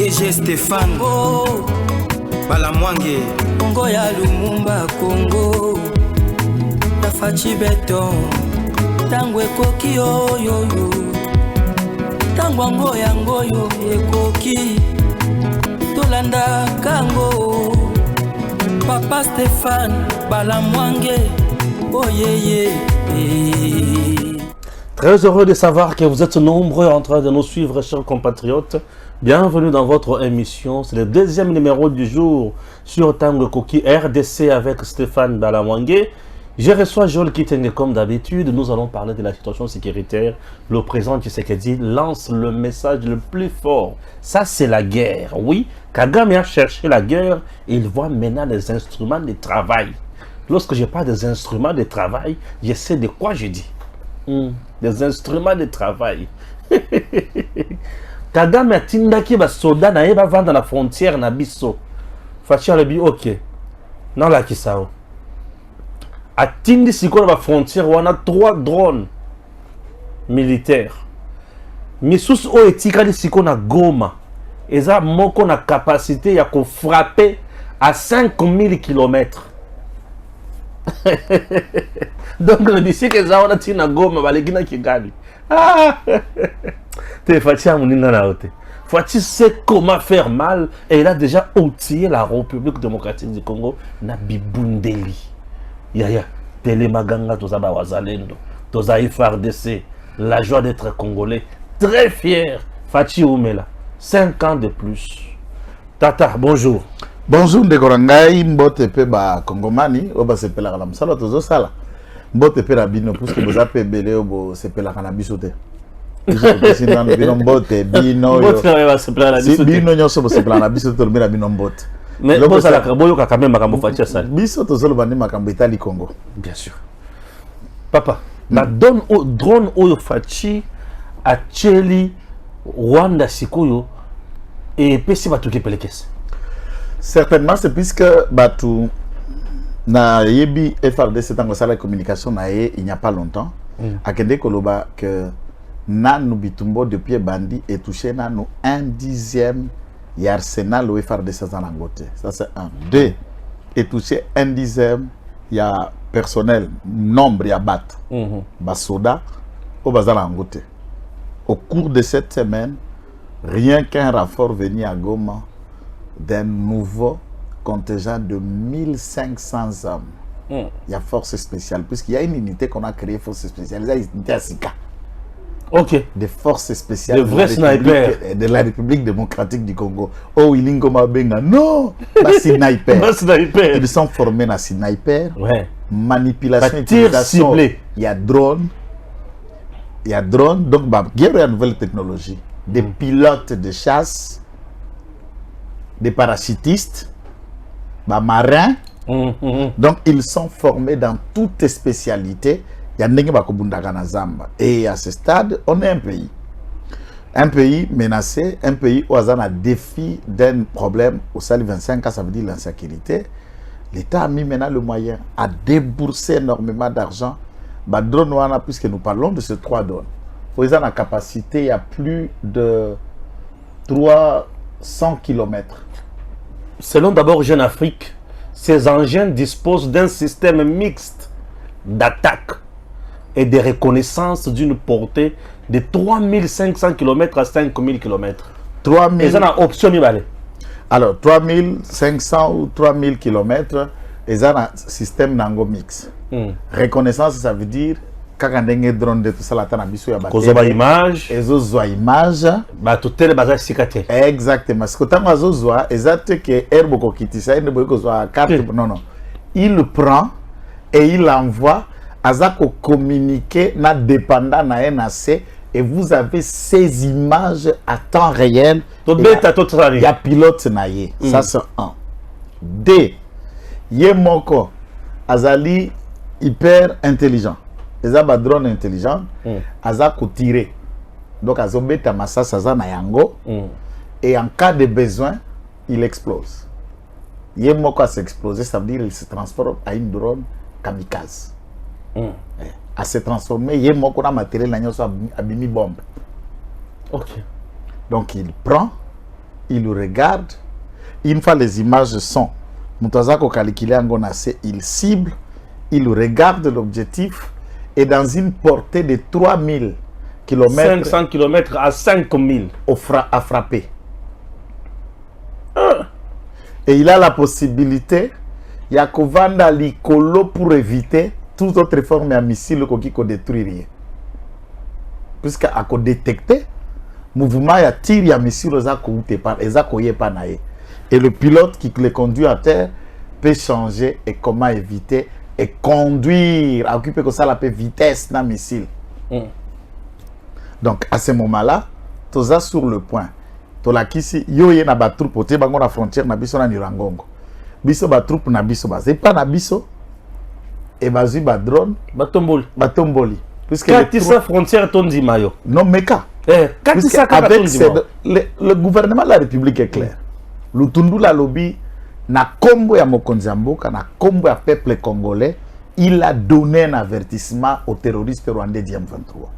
DG Stéphane Balamwange Congo ya Lumumba Congo La Fachi Beton Tango ekoki oyoyo Tango ango yango yo ekoki Tolanda kango Papa Stéphane Balamwange Oh yeah. Très heureux de savoir que vous êtes nombreux en train de nous suivre, chers compatriotes. Bienvenue dans votre émission. C'est le deuxième numéro du jour sur Tango Koki RDC avec Stéphane Balamwange. Je reçois Joel Kitenge comme d'habitude. Nous allons parler de la situation sécuritaire. Le président Tshisekedi lance le message le plus fort. Ça, c'est la guerre. Oui, Kagame a cherché la guerre et il voit maintenant les instruments de travail. Lorsque je parle des instruments de travail, je sais de quoi je dis. Des instruments de travail. Kagame a tindaki ba soda na yeba vendre la frontière na biso. Fachi alobi ok. Non la kisao. A tindi siko na ba frontière wana 3 drones militaires. Misusu o etikali siko na Goma. Eza moko na capacité ya ko frapper à 5000 km. Donc le d'ici que ça on a tina Goma balegina Kigali. Fachi sait comment faire mal et il a déjà outillé la République démocratique du Congo na bibundeli. Yaya Telemaganga tozaba wazalendo, toza FARDC, la joie d'être congolais, très fier. Fachi Oumela, 5 ans de plus. Tata, bonjour. Bonjour Ndekorangai, mbote pe ba Kongomani, oba sepela la msala tozo sala. Mbote pe rabino puisque vous appelez belé obo sepela kana bisote. Sinon bino mbote bino. Mbote va sepela la bisote. Bino nyoso bo sepela na bisote to bino bino mbote. Mais bon ça la kaboyo ka kamema makambo fachi sala. Bisote zolo bandi makambo Italie Congo. Bien sûr. Papa, na donne au drone oyo fachi a Cheli Rwanda sikoyo et pesi batuki pelekese. Certainement, c'est puisque Batou na yebi FRDC tango sala communication na il n'y a pas longtemps. Akende koloba que nanu bitumbo depuis bandi et touché nanu 1/10 y arsenal au FRDC dans l'angote. Ça c'est 1. 2. Et touché 1/10 y a personnel nombre y a bat. Basoda au bazar angote. Au cours de cette semaine, rien qu'un renfort venu à Goma d'un nouveau contingent de 1500 hommes. Il y a force spéciale, puisqu'il y a une unité qu'on a créée, force spéciale, il y a une unité à Sika. Ok. Des forces spéciales de vrais snipers de la République démocratique du Congo. Oh, Ilingoma Benga, non, pas sniper. Ils sont formés dans sniper. Ouais. Manipulation, utilisation. Il y a drone. Il y a drone. Donc, il y a une nouvelle technologie. Des pilotes de chasse. Des parachutistes, marins. Donc, ils sont formés dans toutes les spécialités. Et à ce stade, on est un pays. Un pays menacé, un pays où on a un défi d'un problème. Au SAL 25 ans, ça veut dire l'insécurité. L'État a mis maintenant le moyen à débourser énormément d'argent. Puisque nous parlons de ces 3 drones. Il faut la capacité, il y a plus de 300 km. Selon d'abord Jeune Afrique, ces engins disposent d'un système mixte d'attaque et de reconnaissance d'une portée de 3500 km à 5000 km. 3000. Et ça a option de alors 3500 ou 3000 km, et ça a un système nango mix. Reconnaissance, ça veut dire quand on a un drone de tout ça, on a image. Et on image. Exactement. Ce que tu as exact que Herbo qui ça, carte. Non, non. Il prend et il envoie à ça communiquer na dépendant na NAC et vous avez ces images à temps réel. Il y a pilote na ye. Ça c'est 1. 2. Yemoko azali hyper intelligent. Les drone intelligent, aza tirer. Donc azobeta massa saza na yango et en cas de besoin, il explose. Yemoko s'exploser, ça veut dire qu'il se transforme à une drone kamikaze. À se transformer, Yemoko na matériel na nyoso abimi bombe. OK. Donc il prend il regarde. Une fois les images sont, Moutazako calculé il cible, il regarde l'objectif et dans une portée de 3000 km, 500 km à 5000 à frapper. Et il a la possibilité, il y a Kovanda Likolo pour éviter toute autre forme de missile qui peut détruire rien. Puisqu'à détecter, mouvement il y a tir, il y a missile, et le pilote qui les conduit à terre peut changer et comment éviter et conduire, à occuper comme ça la vitesse d'un missile. Donc à ce moment-là, tu es sur le point. Tu as ici, yo y a ba troupe au Tébango la frontière na biso na Nirangongo. Biso ba troupe na biso ba. C'est pas na biso. Et bazu ba drone. Batomboli. Puisque la frontière tondi mayo. Non mais quand. Avec le gouvernement de la République est clair. Le Tundu la lobby na kombo ya Mokonzamboka na kombo ya peuple congolais, il a donné un avertissement aux terroristes rwandais du M23.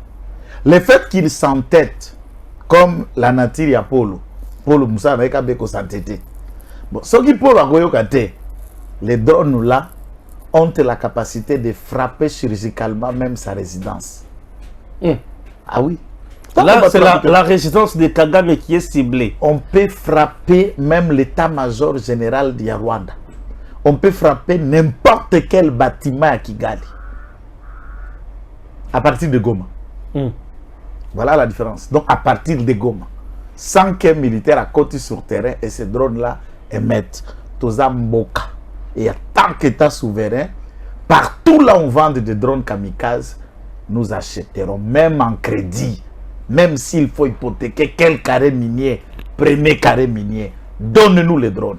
Le fait qu'ils s'entêtent comme la nature ya Polo Moussa avec Beko s'entêter. Bon, ce qui Polo a goyokaté, les drones là ont la capacité de frapper chirurgicalement même sa résidence. Ah oui. Là, c'est la résidence de Kagame qui est ciblée. On peut frapper même l'état-major général de Rwanda. On peut frapper n'importe quel bâtiment à Kigali. À partir de Goma. Voilà la différence. Donc, à partir de Goma. Sans qu'un militaire à côté sur terrain et ces drones-là émettent Toza Mboka. Et en tant qu'État souverain, partout là où on vend des drones kamikazes, nous achèterons même en crédit. Même s'il faut hypothéquer quel carré minier, premier carré minier, donne-nous les drones.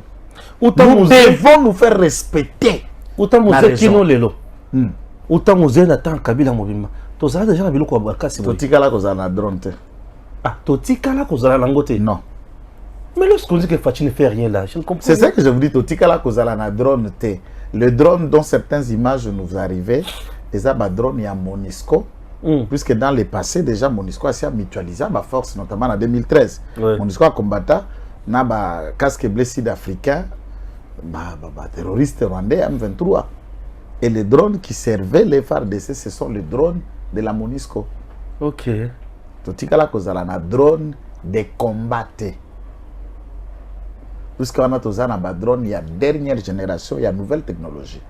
Nous devons nous faire respecter. La région. Autant nous attend Kabila Mobima. Tu as déjà vu le quoi? Totikala kozana drone. Ah, Totikala kozana langote. Non. Mais lorsqu'on dit que Fachi ne fait rien là, je ne comprends pas. C'est ça que je vous dis, Totikala kozana na drone te. Le drone dont certaines images nous arrivaient, les drone il y a Monisco. Puisque dans le passé, déjà, Monisco a mutualisé ma force, notamment en 2013. Monisco a combattu na casque bleu sud-africain, terroriste rwandais M23. Et les drones qui servaient les FARDC, ce sont les drones de la Monisco. Ok. Totikala kozala na drone de combat. Puisqu'on a tozana ba drone, il y a dernière génération, il y a nouvelle technologie.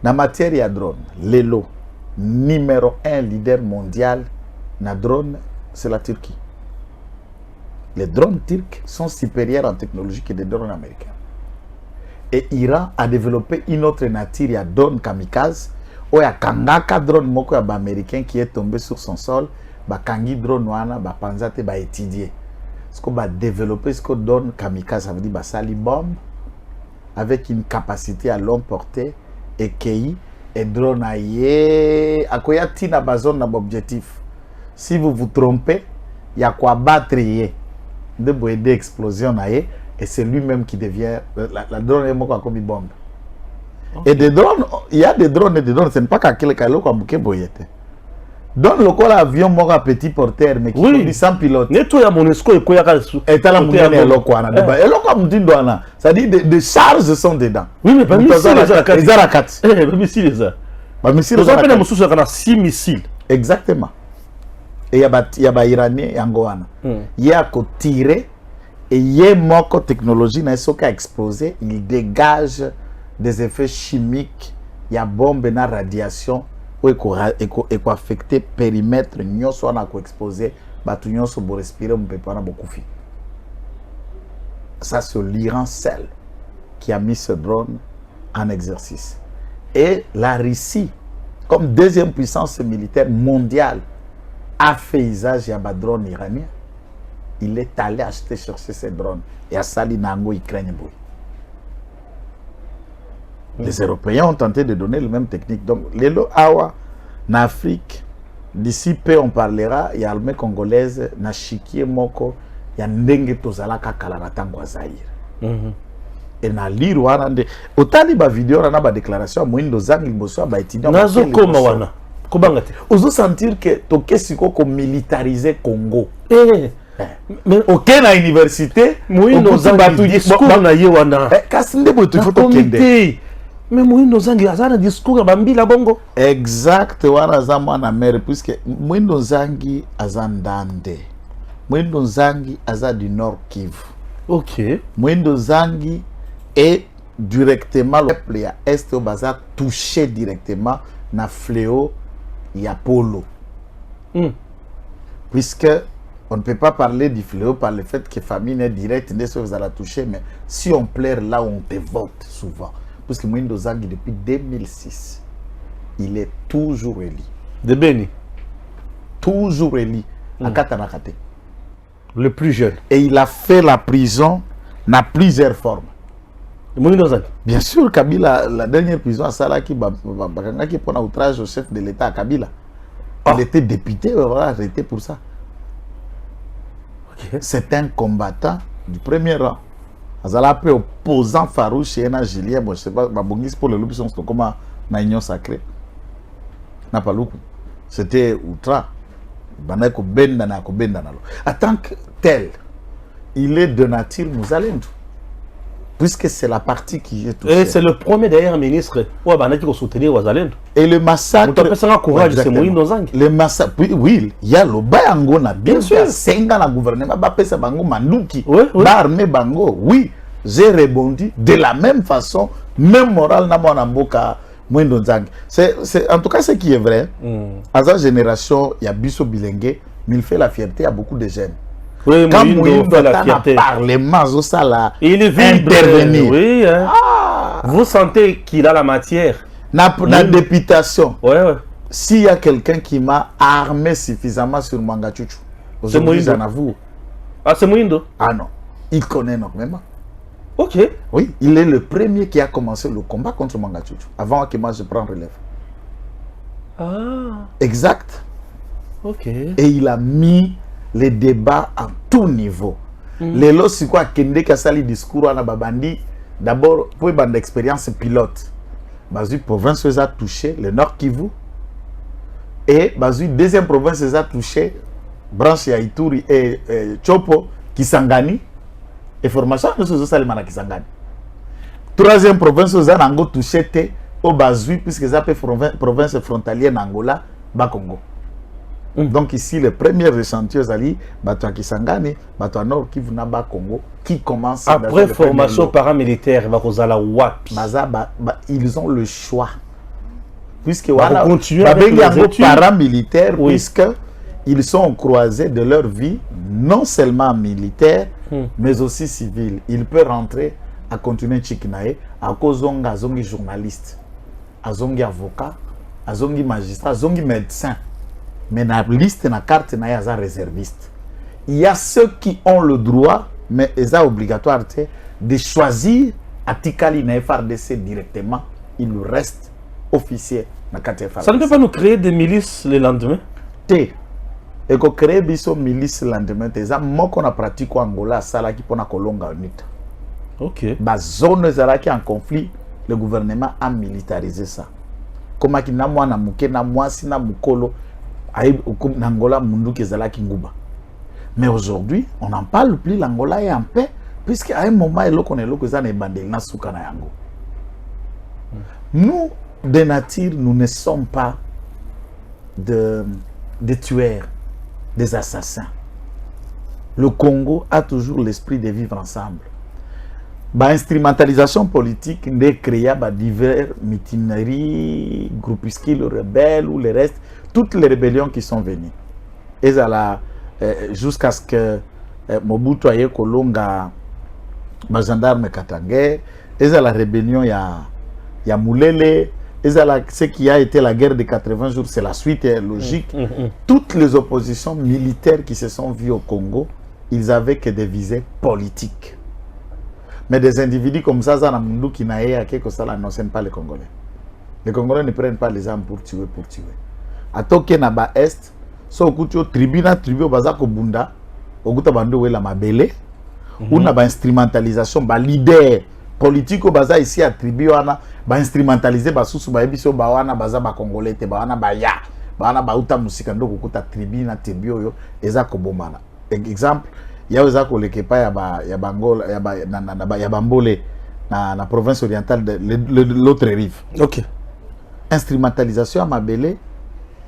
Dans matière, il y a drone, Lelo. Numéro 1 leader mondial na drone, c'est la Turquie. Les drones turcs sont supérieurs en technologie que les drones américains. Et Iran a développé une autre nature, il y a drone kamikaze, ou il y a kangaka drone moko ya américain qui est tombé sur son sol, ba kangi drone wana ba panzate ba étudier. Ce qu'on va développer, ce qu'on donne kamikaze, ça veut dire ba sali bombe avec une capacité à longue portée et qui et drone aïe, à quoi y a-t-il na bazone na objectif? Si vous vous trompez, il y a quoi battre de boire d'explosion aïe, et c'est lui-même qui devient la drone est moi comme une bombe. Okay. Et des drones, il y a des drones et des drones, ce n'est pas qu'à quel cas l'eau bouquet boyette. Donne le col avion moi petit porteur mais qui conduit sans pilote. Nettoie mon esco et quoi et t'as la monnaie et l'eau quoi na et l'eau comme dit douana, ça dit des charges sont dedans. Oui mais pas missiles les arakat. Eh pas missiles ça. Pas missiles. Vous appelez monsieur ça 6 missiles. Exactement. Et il y a iranien et angoana. Il y a qu'à tirer et il y a moko technologie na ce qui a explosé, il dégage des effets chimiques, il y a bombe na radiation. Et qu'on affecter périmètre nous soit na ko exposé batu nyonso bo respirer on peut pas na beaucoup fi. Ça c'est l'Iran seul qui a mis ce drone en exercice. Et la Russie comme deuxième puissance militaire mondiale a fait usage ya ba drone iranien. Il est allé chercher ces drones et a sali nango Ukraine boy. Les Européens ont tenté de donner la même technique. Donc, les Awa, en Afrique, d'ici peu on parlera, il y a l'armée congolaise, na Chikie Moko, il y a Ndenge Tozala Kakala na Tango Zaïre. Et na Lirwana, autant de vidéos, on a des déclarations, Mouindo Zang, Liboso, ba étudiant. Nazo Koma wana. Kobangate. Oso sentir que Toké Siko ko militariser Congo. Eh, Mais OK na université Moïno Zangi discours na yewana. Kasi ndebo tu faut comité. Mais Moïno Zangi azana discours bambila bongo. Exact wana za mwana mère puisque Moïno Zangi azandande. Moïno Zangi aza du Nord Kivu. OK. Moïno Zangi est directement le peuple ya Est au baza touché directement na fléau ya Polo. Puisque on ne peut pas parler du fléau par le fait que famille est directe, vous allez toucher, mais si on plaire là, on te vote souvent. Parce que Moïno Zangi, depuis 2006, il est toujours élu. De Beni. Toujours élu. À Katanakate. Le plus jeune. Et il a fait la prison dans plusieurs formes. Moïno Zangi. Bien sûr, Kabila, la dernière prison à Salaki, qui prend outrage au chef de l'État à Kabila. Il était député, voilà, arrêté pour ça. Okay. C'est un combattant du premier rang. Azala peu opposant farouche et Julien, bon, je sais pas, Babongis pour le loup, c'est comme un union sacrée. N'a pas loup. C'était outra. Banako benda benda. En tant que tel, il est de nature Mouzalendou. Puisque c'est la partie qui est touchée. Et c'est le premier d'ailleurs ministre qui a soutenu Ouazalendo. Et le massacre. Courage, c'est Moïno Zangi. Le massacre, oui, il y a le Bayango, bien sûr. 5 ans, le gouvernement va passer Bango Mandouki, l'armée Bango. Oui, j'ai rebondi de la même façon, même morale, n'a pas Mboka Moïno Zangi. En tout cas, ce qui est vrai, à sa génération, il y a Bisso Bilengue, mais il fait la fierté à beaucoup de jeunes. Oui, quand Moïno fait la fierté, parlement, il est intervenir. Oui, hein. Vous sentez qu'il a la matière. La députation. Ouais. S'il y a quelqu'un qui m'a armé suffisamment sur Mangachuchu, c'est Moïno. Ah, c'est Moïno? Ah non, il connaît énormément. Ok. Oui, il est le premier qui a commencé le combat contre Mangachuchu, avant que moi je prenne relève. Ah. Exact. Ok. Et il a mis les débats à tout niveau. Les lots, c'est quoi? Kende Kassali discours à Babandi. D'abord, pour une expérience pilote. Bazu province a touché le Nord Kivu. Et Bazu deuxième province a touché branche ya Ituri et Chopo Kisangani. Et formation nous sommes salimana Kisangani. Troisième province a touché te au Bazu puisque ça peut province frontalière d'Angola, Bakongo. Donc ici, le premier échantillon Ali, Bato Kisangani, Bato Nord Kivu Naba Congo, qui commence après formation paramilitaire, ils ont le choix. Puisque voilà, paramilitaire, puisque ils sont croisés de leur vie, non seulement militaire, mais aussi civile. Il peut rentrer à continuer Chikinae, à cause de journaliste, à zongi avocat, à zongi magistrat, à zongi médecin. Mais dans la liste, dans la carte, il y a des réservistes. Il y a ceux qui ont le droit, mais ils ont obligatoire de choisir à Tikali na FRDC directement. Il reste officier dans la carte FRDC. Ça ne peut pas nous créer des milices le lendemain? Et qu'on crée des milices le lendemain, c'est ça qu'on a pratiqué en Angola, ça là qui peut kolonga unita. Ok. La zone qui est en conflit, le gouvernement a militarisé ça. Comme qui n'a moi na muke na moi si na mukolo. Mais aujourd'hui, on n'en parle plus, l'Angola est en paix, puisqu'à un moment, nous, de nature, nous ne sommes pas des tueurs, des assassins. Le Congo a toujours l'esprit de vivre ensemble. Instrumentalisation politique de créer divers mutineries, groupuscules rebelles ou le reste, toutes les rébellions qui sont venues. Et jusqu'à ce que Mobutu aille kolonga gendarme Katangé, et la rébellion y a Moulele, et ce qui a été la guerre de 80 jours, c'est la suite logique. Toutes les oppositions militaires qui se sont vues au Congo, ils avaient que des visées politiques. Mais des individus comme ça, qui n'ont pas les Congolais. Les Congolais ne prennent pas les armes pour tuer. À Toké Naba Est, so kucho tribuna tribu bazako bunda, oguta bando we la mabele, ou na ba instrumentalisation ba leader politique baza ici à tribu wana ba instrumentaliser ba susu ba ebiso ba wana baza ba Congolais te ba wana ba ya, ba wana ba uta musika ndo kukuta tribu na tribu yo eza ko bomana. exemple, il y a aussi Bambole, dans la province orientale de l'autre rive. Ok. Instrumentalisation à Mabélé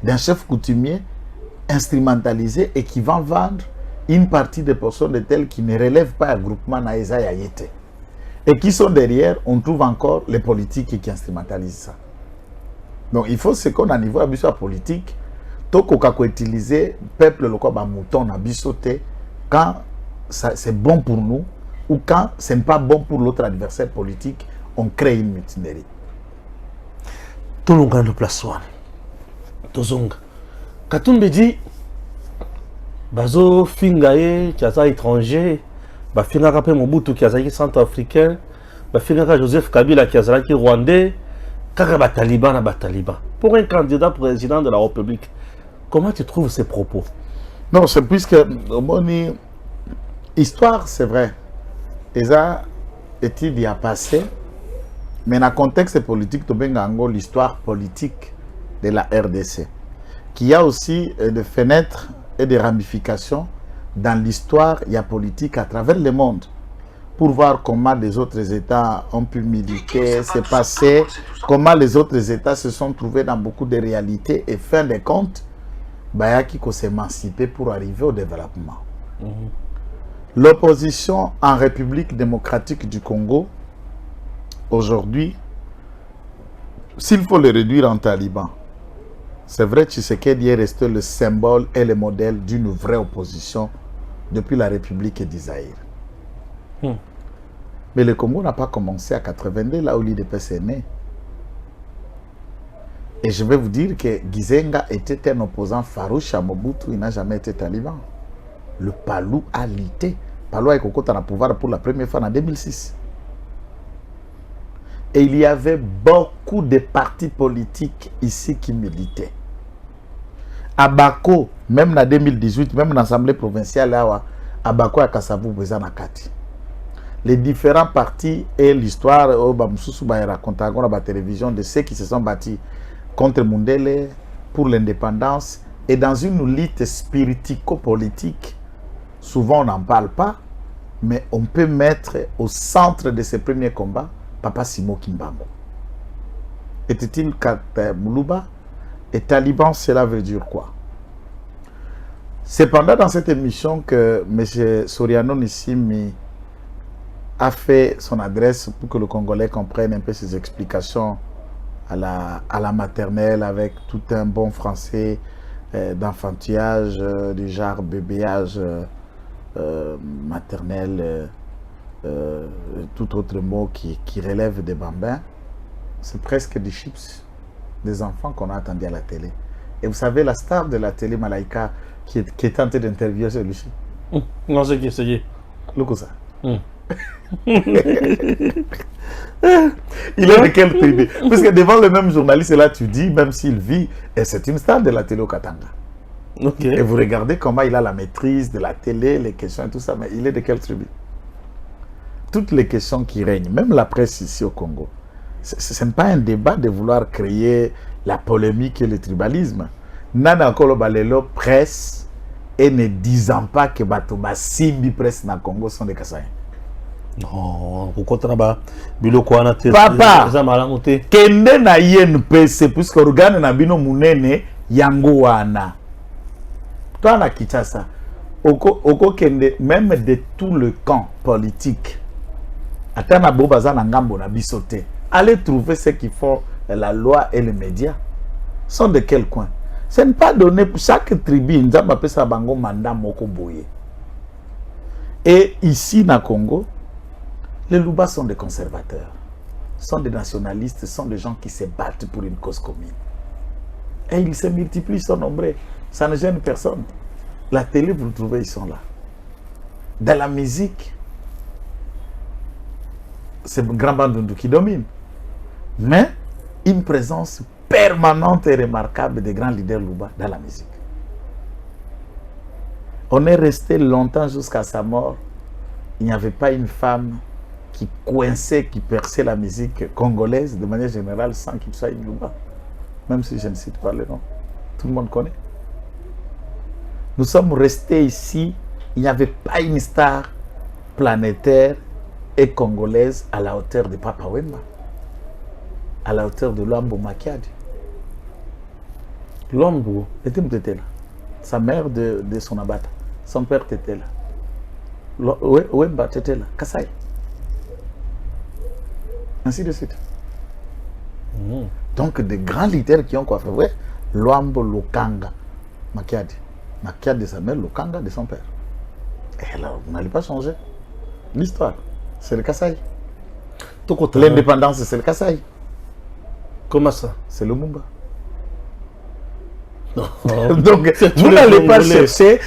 d'un chef coutumier instrumentalisé et qui va vendre une partie des personnes de telles qui ne relèvent pas un groupement Naïsa Yayete. Et qui sont derrière, on trouve encore les politiques qui instrumentalisent ça. Donc il faut ce qu'on a niveau à la politique, tout qu'on utiliser peuple local mouton à bisoté quand c'est bon pour nous ou quand ce n'est pas bon pour l'autre adversaire politique, on crée une mutinerie. Tout le monde place one. Tozonga. Katumbe dit bazo fingaye qui est étranger, ba finga kapé Mobutu qui est centrafricain, ba finga Joseph Kabila qui est rwandais, kaka ba taliban na ba taliban. Pour un candidat président de la République, comment tu trouves ces propos? Non, c'est puisque mon histoire, c'est vrai. Et ça, étude y a passé, mais dans le contexte politique, tu as l'histoire politique de la RDC, qui a aussi des fenêtres et des ramifications dans l'histoire politique à travers le monde, pour voir comment les autres États ont pu militer, se passer, comment les autres États se sont trouvés dans beaucoup de réalités et fin de compte, qui s'émanciper pour arriver au développement. L'opposition en République démocratique du Congo, aujourd'hui, s'il faut le réduire en taliban, c'est vrai que Tshisekedi est resté le symbole et le modèle d'une vraie opposition depuis la République d'Isaïr. Mais le Congo n'a pas commencé à 82, là où l'IDPS est né. Et je vais vous dire que Gizenga était un opposant farouche à Mobutu, il n'a jamais été taliban. Le Palou a lutté. Palou a été au pouvoir pour la première fois en 2006. Et il y avait beaucoup de partis politiques ici qui militaient. À Bako, même en 2018, même dans l'Assemblée provinciale, à Bako et à Kassavou, les différents partis et l'histoire, raconte à la télévision de ceux qui se sont battus contre Mundele pour l'indépendance et dans une lutte spiritico-politique. Souvent on n'en parle pas, mais on peut mettre au centre de ces premiers combats Papa Simo Kimbangu. Était-il Mouluba? Et Taliban, cela veut dire quoi? C'est pendant dans cette émission que M. Soriano Nissimi a fait son adresse pour que le Congolais comprenne un peu ses explications à la maternelle avec tout un bon français d'enfantillage, du genre bébéage maternel, tout autre mot qui relève des bambins. C'est presque des chips des enfants qu'on a attendus à la télé. Et vous savez, la star de la télé, Malaika, qui est tentée d'interviewer celui-ci. Non, c'est qui? Look ça. Il est de quelle tribu? Parce que devant le même journaliste, là, tu dis, même s'il vit, et c'est une star de la télé au Katanga. Okay. Et vous regardez comment il a la maîtrise de la télé, les questions et tout ça, mais il est de quelle tribu? Toutes les questions qui règnent, même la presse ici au Congo, ce n'est pas un débat de vouloir créer la polémique et le tribalisme. Nana Kolobalelo presse et ne disant pas que Batoba Simbi presse na Congo sont des Kassaïens. Non, papa, kende na INPC puisque organe na bino munene yango wana. Toi na Kinshasa, oko kende même de tout le camp politique. Atana bobaza na ngambo na bisote. Allez trouver ceux qui font la loi et les médias. Sont de quel coin? Ce n'est pas donné pour chaque tribu. Nzamba pesa bango mandat moko boye. Et ici na Congo, les Louba sont des conservateurs, sont des nationalistes, sont des gens qui se battent pour une cause commune. Et ils se multiplient, ils sont nombreux. Ça ne gêne personne. La télé, vous le trouvez, ils sont là. Dans la musique, c'est le grand Bandundu qui domine. Mais une présence permanente et remarquable des grands leaders Louba dans la musique. On est resté longtemps jusqu'à sa mort. Il n'y avait pas une femme qui coinçait, qui perçait la musique congolaise de manière générale sans qu'il soit une Louba. Même si je ne cite pas le nom. Tout le monde connaît. Nous sommes restés ici il n'y avait pas une star planétaire et congolaise à la hauteur de Papa Wemba, à la hauteur de Luambo Makiadi. Luambo était là. Sa mère de son abata. Son père était là. Wemba était là. Kasai. Ainsi de suite. Donc, des grands leaders qui ont quoi faire. Ouais. Luambo Lukanga Makiadi. Makiadi de sa mère, Lukanga de son père. Et alors, vous n'allez pas changer l'histoire. C'est le Kasai. L'indépendance, c'est le Kasai. Comment ça? C'est le Mumba. Non. Donc, vous n'allez pas chercher.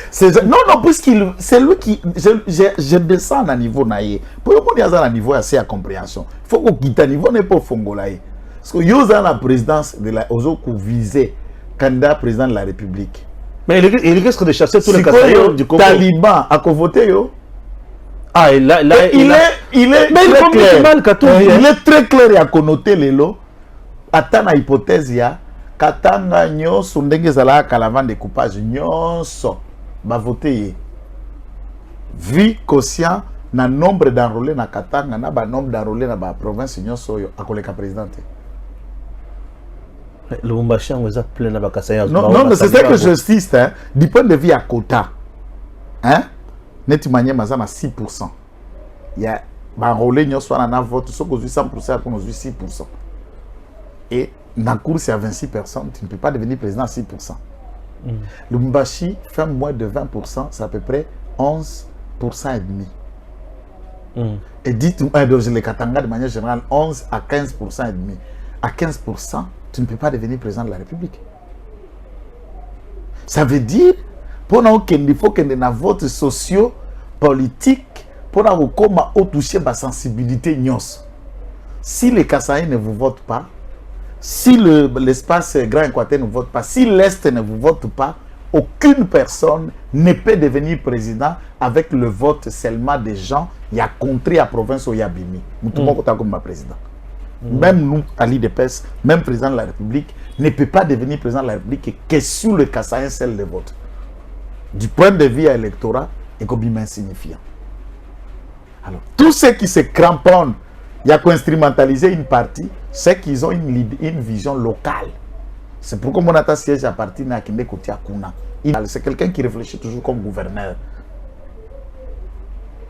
Non, puisqu'il c'est lui qui. Je descends à niveau naïe. Pour le monde, il y a un niveau assez à compréhension. Il faut qu'on quitte à niveau, n'est pas fongolaï. Parce que il y a la présidence de la Ozoku visé candidat président de la République. Mais il risque de chasser tous les Kasaïs du Congo. Taliban a voté yo. Ah, il est très clair et à connoter les lots. Attends la hypothèse, il y a Katanga nyonso ndenge zala kalavant de coupage nyonso va voter. Vu quotient na nombre d'enrôlés na Katanga na ba nombre d'enrôlés na ba province nyonso yo akoleka présidente. Le Lumbashi on a plein na ba Kasaïs. Non, mais c'est ça que j'insiste, hein, du point de vue à quota. Hein? Netimanye mazana 6%. Il y a ba enrôlés nyonso na vote so ko 100% pour 6%. Et dans la course, c'est à 26 personnes. Tu ne peux pas devenir président à 6%. Le Lumbashi fait moins de 20%, c'est à peu près 11% et demi. Et dites, les Katanga de manière générale, 11 à 15% et demi. À 15%, tu ne peux pas devenir président de la République. Ça veut dire, pendant qu'il faut qu'il y ait des votes sociaux, politiques, pour comment toucher ma sensibilité. Si les Kasaïs ne vous votent pas, si l'espace Grand Équateur ne vote pas, si l'Est ne vous vote pas, aucune personne ne peut devenir président avec le vote seulement des gens qui ont contré la province où il y a Bimi. Comme président. Même nous, à l'IDPS, même président de la République, ne peut pas devenir président de la République que sous le Kassaïen seul de vote. Du point de vue électoral, et comme insignifiant. Alors, tous ceux qui se cramponnent, il y a qu'instrumentaliser une partie, c'est qu'ils ont une vision locale. C'est pourquoi mon attache siège à partir de Kinde Kotia Kuna. C'est quelqu'un qui réfléchit toujours comme gouverneur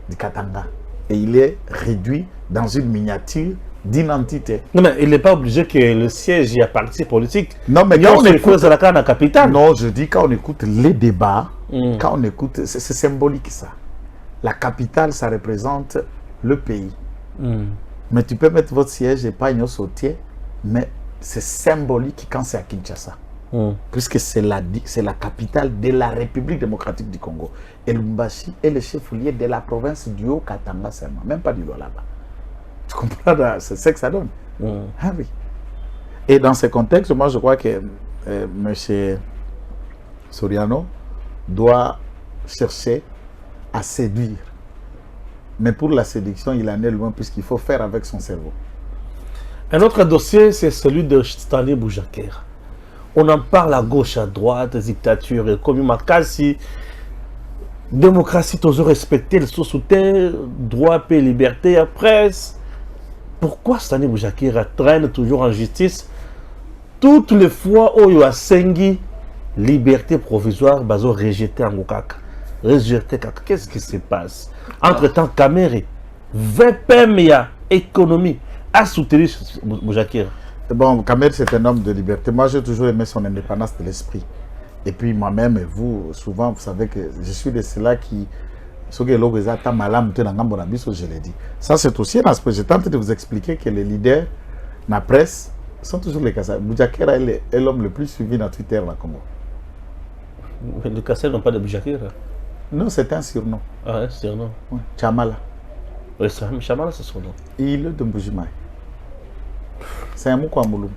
du Katanga. Et il est réduit dans une miniature d'identité. Non, mais il n'est pas obligé que le siège y a parti politique. Non, mais quand on écoute la capitale. Non, je dis quand on écoute les débats, quand on écoute, c'est symbolique ça. La capitale, ça représente le pays. Mais tu peux mettre votre siège et pas une sautier, mais c'est symbolique quand c'est à Kinshasa. Puisque c'est la capitale de la République démocratique du Congo. Et Lumbashi est le chef-lieu de la province du Haut-Katanga seulement, même pas du Lualaba. Tu comprends? C'est ce que ça donne. Ah oui. Et dans ce contexte, moi je crois que M. Soriano doit chercher à séduire. Mais pour la séduction, il en est loin puisqu'il faut faire avec son cerveau. Un autre dossier, c'est celui de Stanley Boujakera. On en parle à gauche, à droite, dictature, comme Makasi, démocratie, toujours respecter le sous-soutien, droit, paix, liberté, la presse. Pourquoi Stanley Boujakera traîne toujours en justice toutes les fois où il y a Sengi, liberté provisoire, bazo rejeté en Gokaka. Rejeté, qu'est-ce qui se passe? Entre-temps, Kamere, 20 PMA, économie, a soutenu Boujakera. Bon, Kamere, c'est un homme de liberté. Moi, j'ai toujours aimé son indépendance de l'esprit. Et puis, moi-même, et vous, souvent, vous savez que je suis de ceux-là qui... Je l'ai dit. Ça, c'est aussi un aspect. Je tente de vous expliquer que les leaders, la presse, sont toujours les Kassai. Boujakera est l'homme le plus suivi dans Twitter, là, Congo. Mais les Kassai n'ont pas de Boujakera. Non, c'est un surnom. Ah, un surnom. Ouais. Chamala. Oui, Chamala, c'est son nom. Il est de Mbujimaï. C'est un Moukwa Moulumba.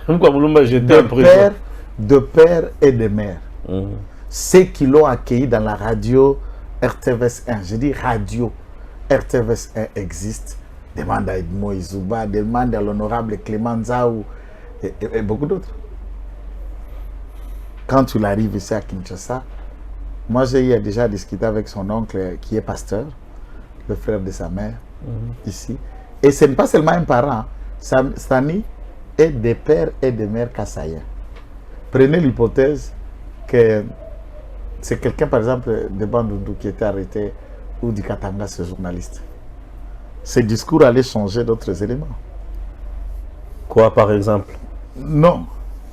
Moukwa Moulumba, j'étais en prison. De père et de mère. Ceux qui l'ont accueilli dans la radio RTVS 1, je dis radio, RTVS 1 existe. Demande à Edmo Izuba, demande à l'honorable Clément Zaou et beaucoup d'autres. Quand tu arrives ici à Kinshasa, Moi, j'ai déjà discuté avec son oncle qui est pasteur, le frère de sa mère, ici. Et ce n'est pas seulement un parent. Sani est des pères et des mères kassaïens. Prenez l'hypothèse que c'est quelqu'un, par exemple, de Bandundu qui était arrêté ou du Katanga, ce journaliste. Ses discours allaient changer d'autres éléments. Quoi, par exemple? Non,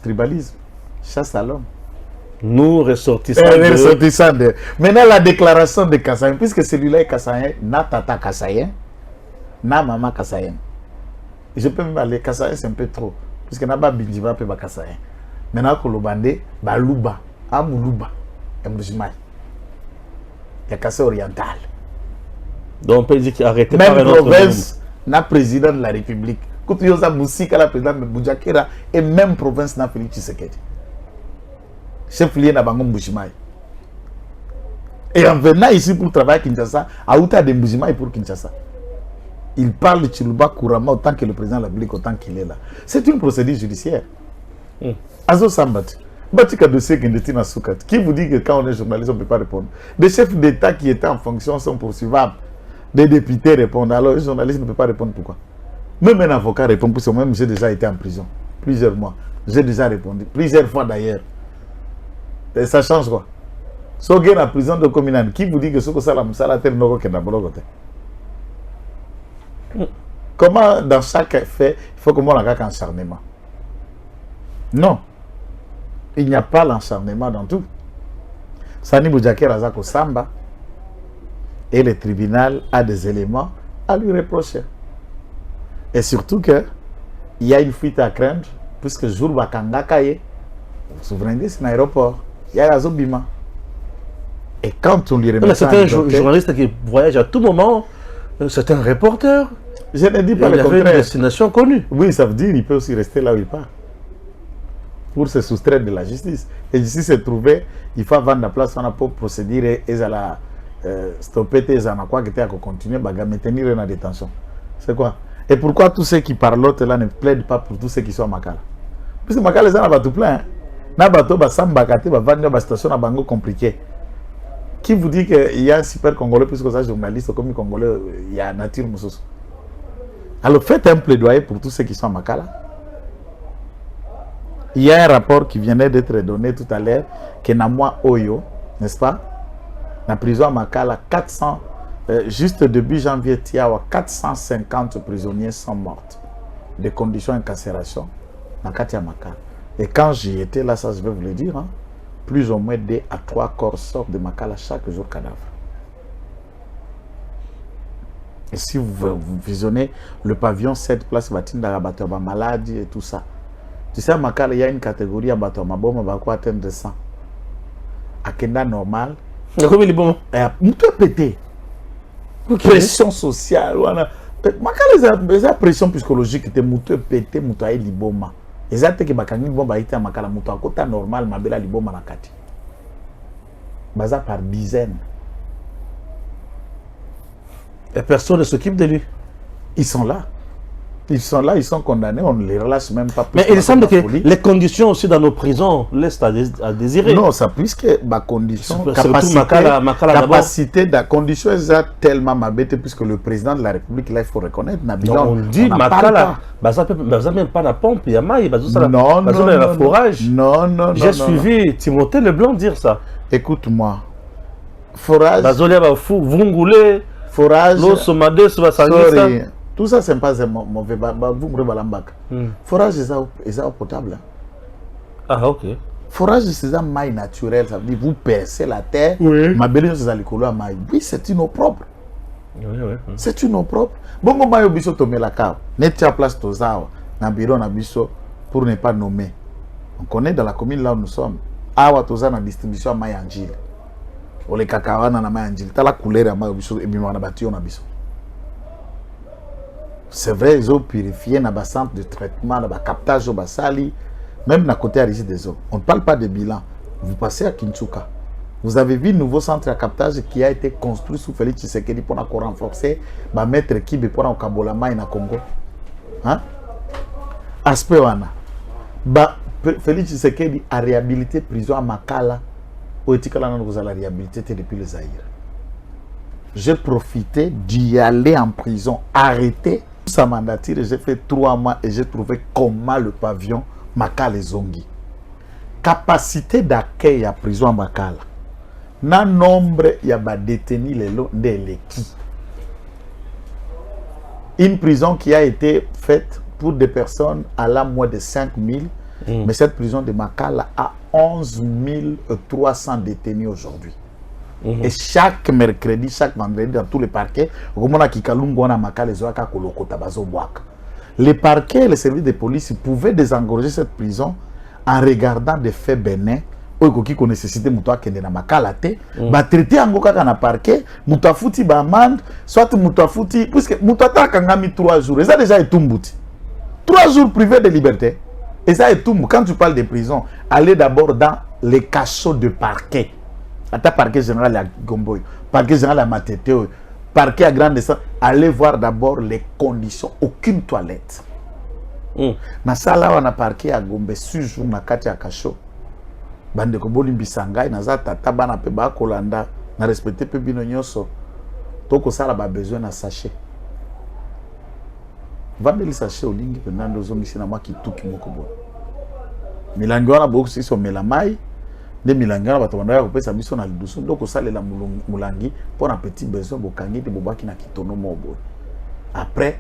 tribalisme, chasse à l'homme. Nous, ressortissants de... Maintenant, la déclaration de Kassaïen, puisque celui-là est Kassaïen, na tata Kassaïen, na maman Kassaïen. Je peux même aller, Kassaïen, c'est un peu trop. Puisque n'a pas Bindjiba, peut pas Kassaïen. Maintenant, Kolobande, Balouba, Amoulouba, Mboujimai. Il y a Kassai oriental. Donc, on peut dire qu'il a arrêté même par un autre province, na président de la République. Quand il y a Moussika, la présidente de Boujakera, et même province, na Félix Tshisekedi. Chef lié na Bango Mbujimaï. Et en venant ici pour travailler à Kinshasa, à Outa de Mbujimaï pour Kinshasa. Il parle de Chiluba couramment autant que le président de la République, autant qu'il est là. C'est une procédure judiciaire. Azo Sambat. Batika dossier Gendetina Soukat. Qui vous dit que quand on est journaliste, on ne peut pas répondre? Des chefs d'État qui étaient en fonction sont poursuivables. Des députés répondent. Alors, les journalistes ne peuvent pas répondre. Pourquoi? Même un avocat répond. Parce que même j'ai déjà été en prison. Plusieurs mois. J'ai déjà répondu. Plusieurs fois d'ailleurs. Et ça change quoi? Si vous êtes en prison de Kominan, qui vous dit que ce que ça la moussala terre n'aura que d'abord? Comment dans chaque fait, il faut que moi ait un acharnement? Non. Il n'y a pas l'acharnement dans tout. Sani Boudiaké Razako Samba et le tribunal a des éléments à lui reprocher. Et surtout que il y a une fuite à craindre, puisque jour Bakanga Kaye, souveraineté c'est un aéroport, il y a Azobima. Et quand on lui remet c'est un journaliste qui voyage à tout moment, c'est un reporter. Je ne dis pas le contraire. Il avait une destination connue. Oui, ça veut dire qu'il peut aussi rester là où il part. Pour se soustraire de la justice. Et ici, se trouver, il faut vendre la place pour procéder et à stopper les quoi qui étaient à continuer à maintenir en détention. C'est quoi? Et pourquoi tous ceux qui parlent l'autre là ne plaident pas pour tous ceux qui sont à Makala? Puisque Makala, ils ont tout plein. Na bateau, samba kate, vendre la station à Bango compliqué. Qui vous dit qu'il y a un super Congolais, puisque ça journaliste comme Congolais, il y a nature moussous. Alors faites un plaidoyer pour tous ceux qui sont à Makala. Il y a un rapport qui venait d'être donné tout à l'heure, que Namwa Oyo, n'est-ce pas? La prison à Makala, 400, juste début janvier, 450 prisonniers sont morts de conditions d'incarcération dans Katia Makala. Et quand j'y étais là, ça je vais vous le dire, hein, plus ou moins 2 à 3 corps sortent de Makala chaque jour cadavre. Et si vous visionnez le pavillon 7 place Batinda Rabataba maladie et tout ça, tu sais, à Makala, il y a une catégorie à Batoma Boma, va quoi atteindre 100. À Kenda normal. Comme il est bon. Tout est pété. Pression sociale. Makala, il y a pression psychologique. Il y a pété, il y a liboma. Exactement que Bakangi bomba ite Makala, il y a un côté normal, il y a liboma na kati. Baza par dizaines. Et personne ne s'occupe de lui. Ils sont là. Ils sont là, ils sont condamnés, on ne les relâche même pas. Mais il semble que les conditions aussi dans nos prisons laissent à désirer. Non, ça puisque ma condition, capacité de condition est tellement mabête, puisque le président de la République, là, il faut reconnaître, on dit Makala, ça même pas la pompe, il y a maille, non, la forage. Non, j'ai suivi Timothée Leblanc dire ça. Écoute-moi, forage, forage, tout ça, c'est pas mauvais. Vous me rebalambak. Forage, c'est potable. Ah, ok. Forage, c'est un maille naturel. Ça veut dire vous percez la terre. Oui. Ma belle chose, c'est à maille. Oui, c'est une eau propre. Oui. C'est une eau propre. Bon, moi, je vais tomber la cave. Netia place Tozawa. Dans bureau, pour ne pas nommer. On connaît dans la commune là où nous sommes. Awa Toza na distribution à maille en gile. Ou les cacao na maille en gile. T'as la couleur à maille et bien on a bâti on a biso. C'est vrai, ils ont purifié dans le centre de traitement, dans le captage au Basali, même dans le côté ici des eaux. On ne parle pas de bilan. Vous passez à Kinshasa. Vous avez vu le nouveau centre de captage qui a été construit sous Félix Tshisekedi pour renforcer, mettre Kibe pour un Kabolama et na Congo. Hein? Aspect wana. Félix Tshisekedi a réhabilité prison à Makala la réhabilité depuis le Zaïre. J'ai profité d'y aller en prison, arrêté. Ça mandature, j'ai fait 3 mois et j'ai trouvé comment le pavillon Makala Zongi. Capacité d'accueil à prison à Makala. Na nombre y a ba détenu les lots de l'équipe. Une prison qui a été faite pour des personnes à la moins de 5000, mais cette prison de Makala a 11 300 détenus aujourd'hui. Et chaque mercredi, chaque vendredi, dans tous les parquets, les parquets et les services de police pouvaient désengorger cette prison en regardant des faits bénins. Qui nécessité muto akende na makala te ba traité yango kaka na parquet muto afuti ba amende soit muto afuti puisque muto atakangami 3 jours et ça déjà est tumbuti 3 jours privés de liberté et ça est tumbu. Quand tu parles de prison, allez d'abord dans les cachots de parquet. Ata parquet général à Gomboy, parquet général à Matete, parquet à Grande Descente, allez voir d'abord les conditions, aucune toilette. Na sala wana parquet à Gombe 6 jours na kati ya cachot. Bande ko bolimbi sangai na za tata bana pe ba kolanda na respecter pe bino nyoso. Toko sala ba besoin na sachet. Vande li sachet olingi pe nando zo misina mwa kituki moko bo. Milangi wana bo si so melamai. De milangi wana bato banda ya kopesa biso na lidusu ndoko salela mulangi pour un petit besoin bokangi te bobaki na kitono mo bo. Après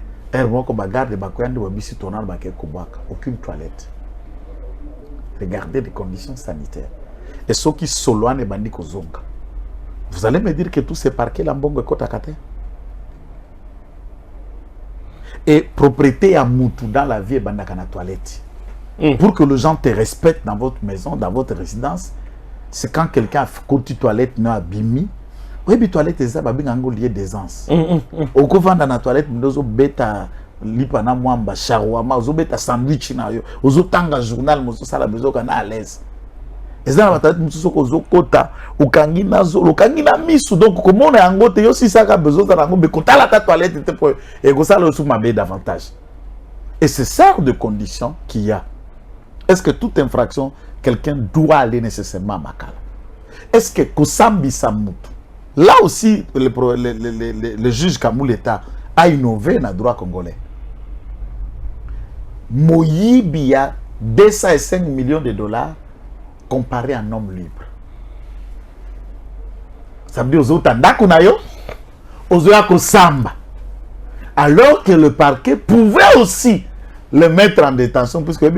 moko ba garde ba koyande ba bisi tonal ba ke kobaka aucune toilette. Regardez les conditions sanitaires. Et ceux qui soloan et bandit kozonga. Vous allez me dire que tous ces parquets lambongo kota kate. Et propriété à moutou dans la vie et bandaka na toilette. Pour que les gens te respectent dans votre maison, dans votre résidence, c'est quand quelqu'un a côté toilette n'a abîmé. Oui, mais toilette ça ba bingango lié d'aisance. Au couvent dans la toilette nous bêta lipana mwamba shawarma ozo beta sandwich na yo ozo tanga journal mozo sala bezo kana à l'aise ezana batatu mususu ko zo kota ukangi nazo ukangi na misu donc comment on yango te yo si saka bezo za ngo be kotala ta toilette te pour et ko sala sous mabe davantage et c'est ça de conditions qu'il y a. Est-ce que toute infraction quelqu'un doit aller nécessairement à Makala? Est-ce que kosambi samutu là aussi le juge Kamuleta a innové dans le droit congolais. Moyibi a 205 millions de dollars comparé à un homme libre. Ça veut dire aux autres, samba. Alors que le parquet pouvait aussi le mettre en détention, puisque à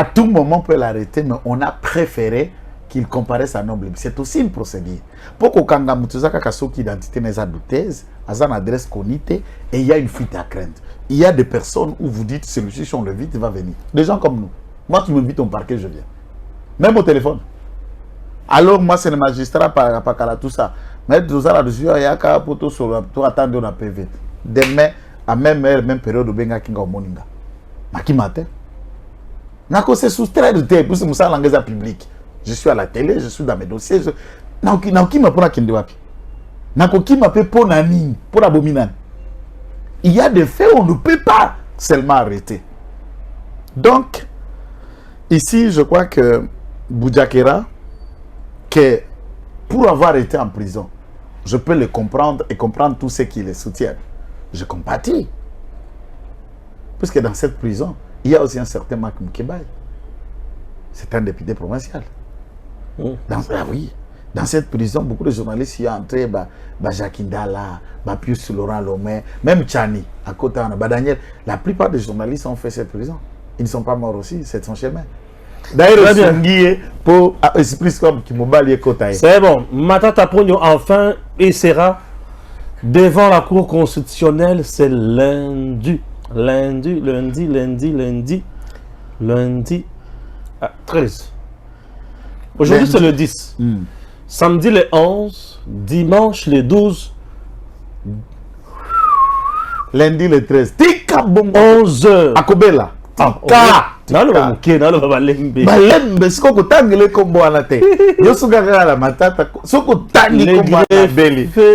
tout moment on peut l'arrêter, mais on a préféré qu'il comparaisse à un homme libre. C'est aussi une procédure. Pour qu'on ait identité douteuse, à une adresse connue, et il y a une fuite à craindre. Il y a des personnes où vous dites, celui-ci, si on le vite, il va venir. Des gens comme nous. Moi, tu me vis ton parquet, je viens. Même au téléphone. Alors, moi, c'est le magistrat, par tout ça. Mais tout ça, là-dessus, il y a un poteau sur pour attendre un PV. Demain, à même heure, même période, au Benga Kinga au Moninga. Maki matin. Nako se soustraire de tes, pour que ça, langage public. Je suis à la télé, je suis dans mes dossiers. Naoki m'a pour la wapi. Nakoki m'a fait pour nani, pour abominable. Il y a des faits où on ne peut pas seulement arrêter. Donc, ici, je crois que Boudiakera, que pour avoir été en prison, je peux le comprendre et comprendre tous ceux qui le soutiennent. Je compatis. Parce que dans cette prison, il y a aussi un certain Marc Moukébaï. C'est un député provincial. Dans cette prison, beaucoup de journalistes y sont entrés, Jacques Indala, Pius Laurent Lomé, même Tchani, à côté de Daniel. La plupart des journalistes ont fait cette prison. Ils ne sont pas morts aussi, c'est son chemin. D'ailleurs, pour esprit comme Kimobali et Kotaï. C'est bon. Matata Pogno, enfin, et sera devant la Cour constitutionnelle, c'est lundi. Lundi. 13. Aujourd'hui, c'est le 10. Samedi, le 11. Dimanche, le 12. Lundi, le 13. 11 heures. À Kobela.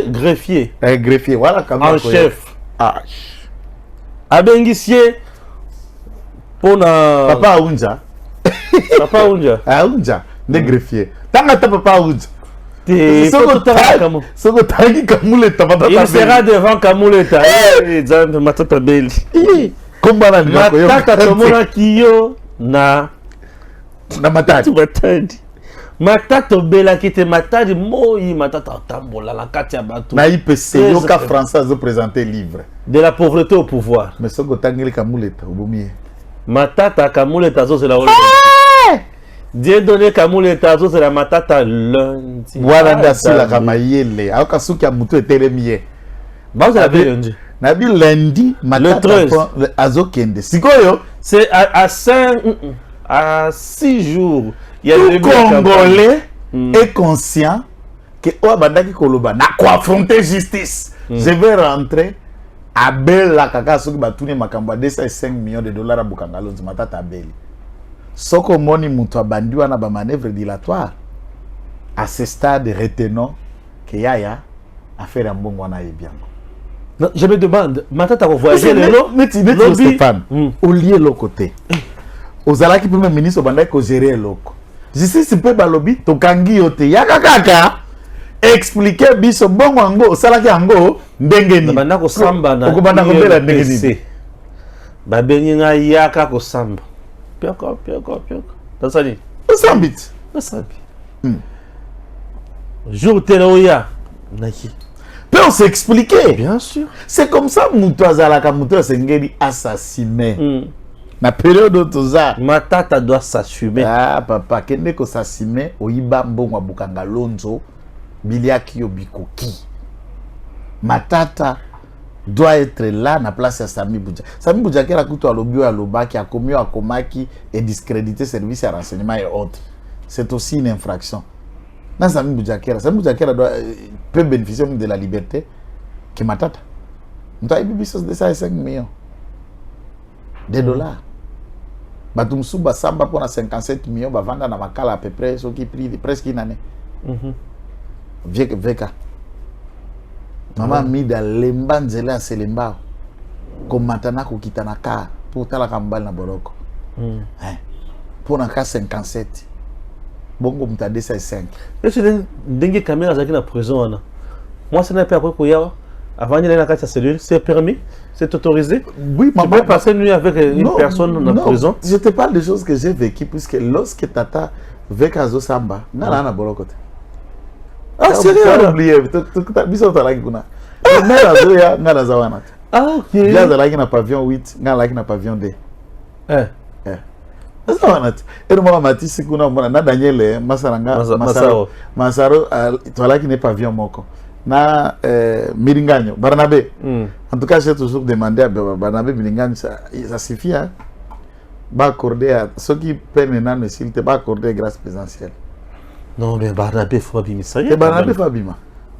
Greffier. Greffier, voilà comment. En chef. Abengissier. Pour Papa Aounja. Papa Unja. Ah, Unja, de greffier. Tant que papa Unja. Il sera devant Kamuleta. Matata Beli. Matata Tomona Kiyo na Matadi. Matata Bela qui te Matadi Moï Matata Tambola la Katia Batou. Na IPC, yoka français de présenter livre. De la pauvreté au pouvoir. Mais ce que Tangeli Kamuleta, au boumie. Matata Kamuleta, c'est la Dieu donné Kamuleta, c'est la Matata lundi. Voilà, c'est la Ramayele. Alors que Souki a moutou était le mieux. Bah, vous avez lundi. Nabi lundi, le 13. Azokende. Sikoyo, c'est à 6 jours. Il y a tout Congolais est conscient que Ouabandaki Koloba n'a quoi affronter justice. Je vais rentrer à Bella Kaka Souki Batouni Makamba 205 millions de dollars à Bukangalo Matata Beli. Soko moni mutu abandiwa na ba manœuvre dilatoire. À ce stade, retenons que Yaya a fait un bon wana ebiango. Non, je me demande, Matata va voyager le long. Mais Stéphane, au lieu l'autre côté. Aux ala qui peut même ministre bandai ko gérer l'autre. Je sais si peut balobi to kangi yote yaka kaka expliquer biso bon wango osala ki ango ndengeni. Banda ko samba na. Ko banda ko bela ndengeni. Ba bengi nga yaka ko samba. Pioko. Tasani. Osambit. Jour teloya. Naki. Peut on s'expliquer? Bien sûr. C'est comme ça Moutou Azalaka Moutou Sengeli assassiné. Na période où Toza Matata doit s'assumer. Ah papa, kende ko s'assumer oyiba mbongo Bukanga Lonzo biliaki yo bikoki. Matata doit être là na place à Sami Boudja. Sami Boudja qui a coutu à l'obio à l'obaki, a commis à Komaki et discrédité service à renseignement et autres. C'est aussi une infraction. Dans Sami Boudja peut bénéficier de la liberté que Matata. Nous avons eu 5 millions de dollars. Batumsu Basamba pour 57 millions, va vendre dans Makala à peu près, ce qui pris presque une année. Veka. Maman mida lemba nzela ya selemba komatana kokitana ka pour tala kambal na boroko. Pour un cas 57. Bongo muta 205. Et c'est dingue caméra zaki na prison. Moi ça n'a pas après pour avant d'aller dans la cellule, c'est permis, c'est autorisé. Oui, tu peux passer une nuit avec une personne dans la prison. Je te parle des choses que j'ai vécues puisque lorsque Tata veka zo samba, na na boroko. Ah, sérieux? T'as oublié. Biso talaki kuna. Ngana zoya, ngana zawana. Ah, ok. Dia zalaki na pavillon 8, ngana laki na pavillon 2. Zawana. Et moi Matisse kuna mona na Daniel Masaranga Masaro talaki ne pavillon moko. Na Miringanyo Barnabé. En tout cas, j'ai toujours demandé à Barnabé Miringanyo ça suffit hein. Ba accorder à ceux qui prennent nan s'il te pas accorder grâce présidentielle. Non, mais Barnabé Fabima, ça y est. Barnabé Fabima.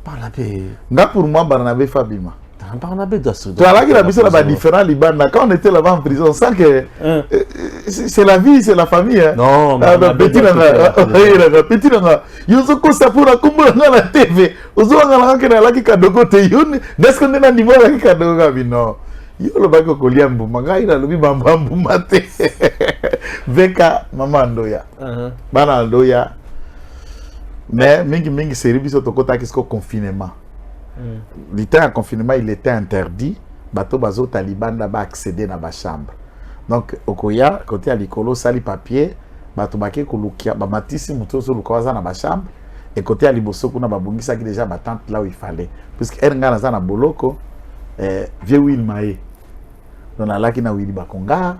Barnabé. Nga pour moi, Barnabé Fabima. Barnabé doit se. Tu as là qu'il a vu ça différent Liban. Quand on était là-bas en prison, on sent que c'est la vie, c'est la famille. Hein. Non, petit nanga, petit nanga. Yozo ko sapura kumbula na TV. Ozo ngala kana la ki kadogo te yun. N'est-ce qu'on est na niveau la ki kadogo ga bino. Yo lo bako kolia mbuma ngaira lo bi bamba mbuma te. Veka mama ndoya. Bana ndoya. Mais mingi série biso tokota kisko confinement. L'état en confinement il était interdit. Bato bazo taliban ba accéder na ba chambre. Donc okoya côté à likolo sali papier bato baké kolukia ba matisi muto so lukaza na ba chambre et côté à liboso kuna ba bungisa ki déjà ba tente là où il fallait puisque eranga na na boloko vieux Will Maé. Donc na laki na Willy Bakonga,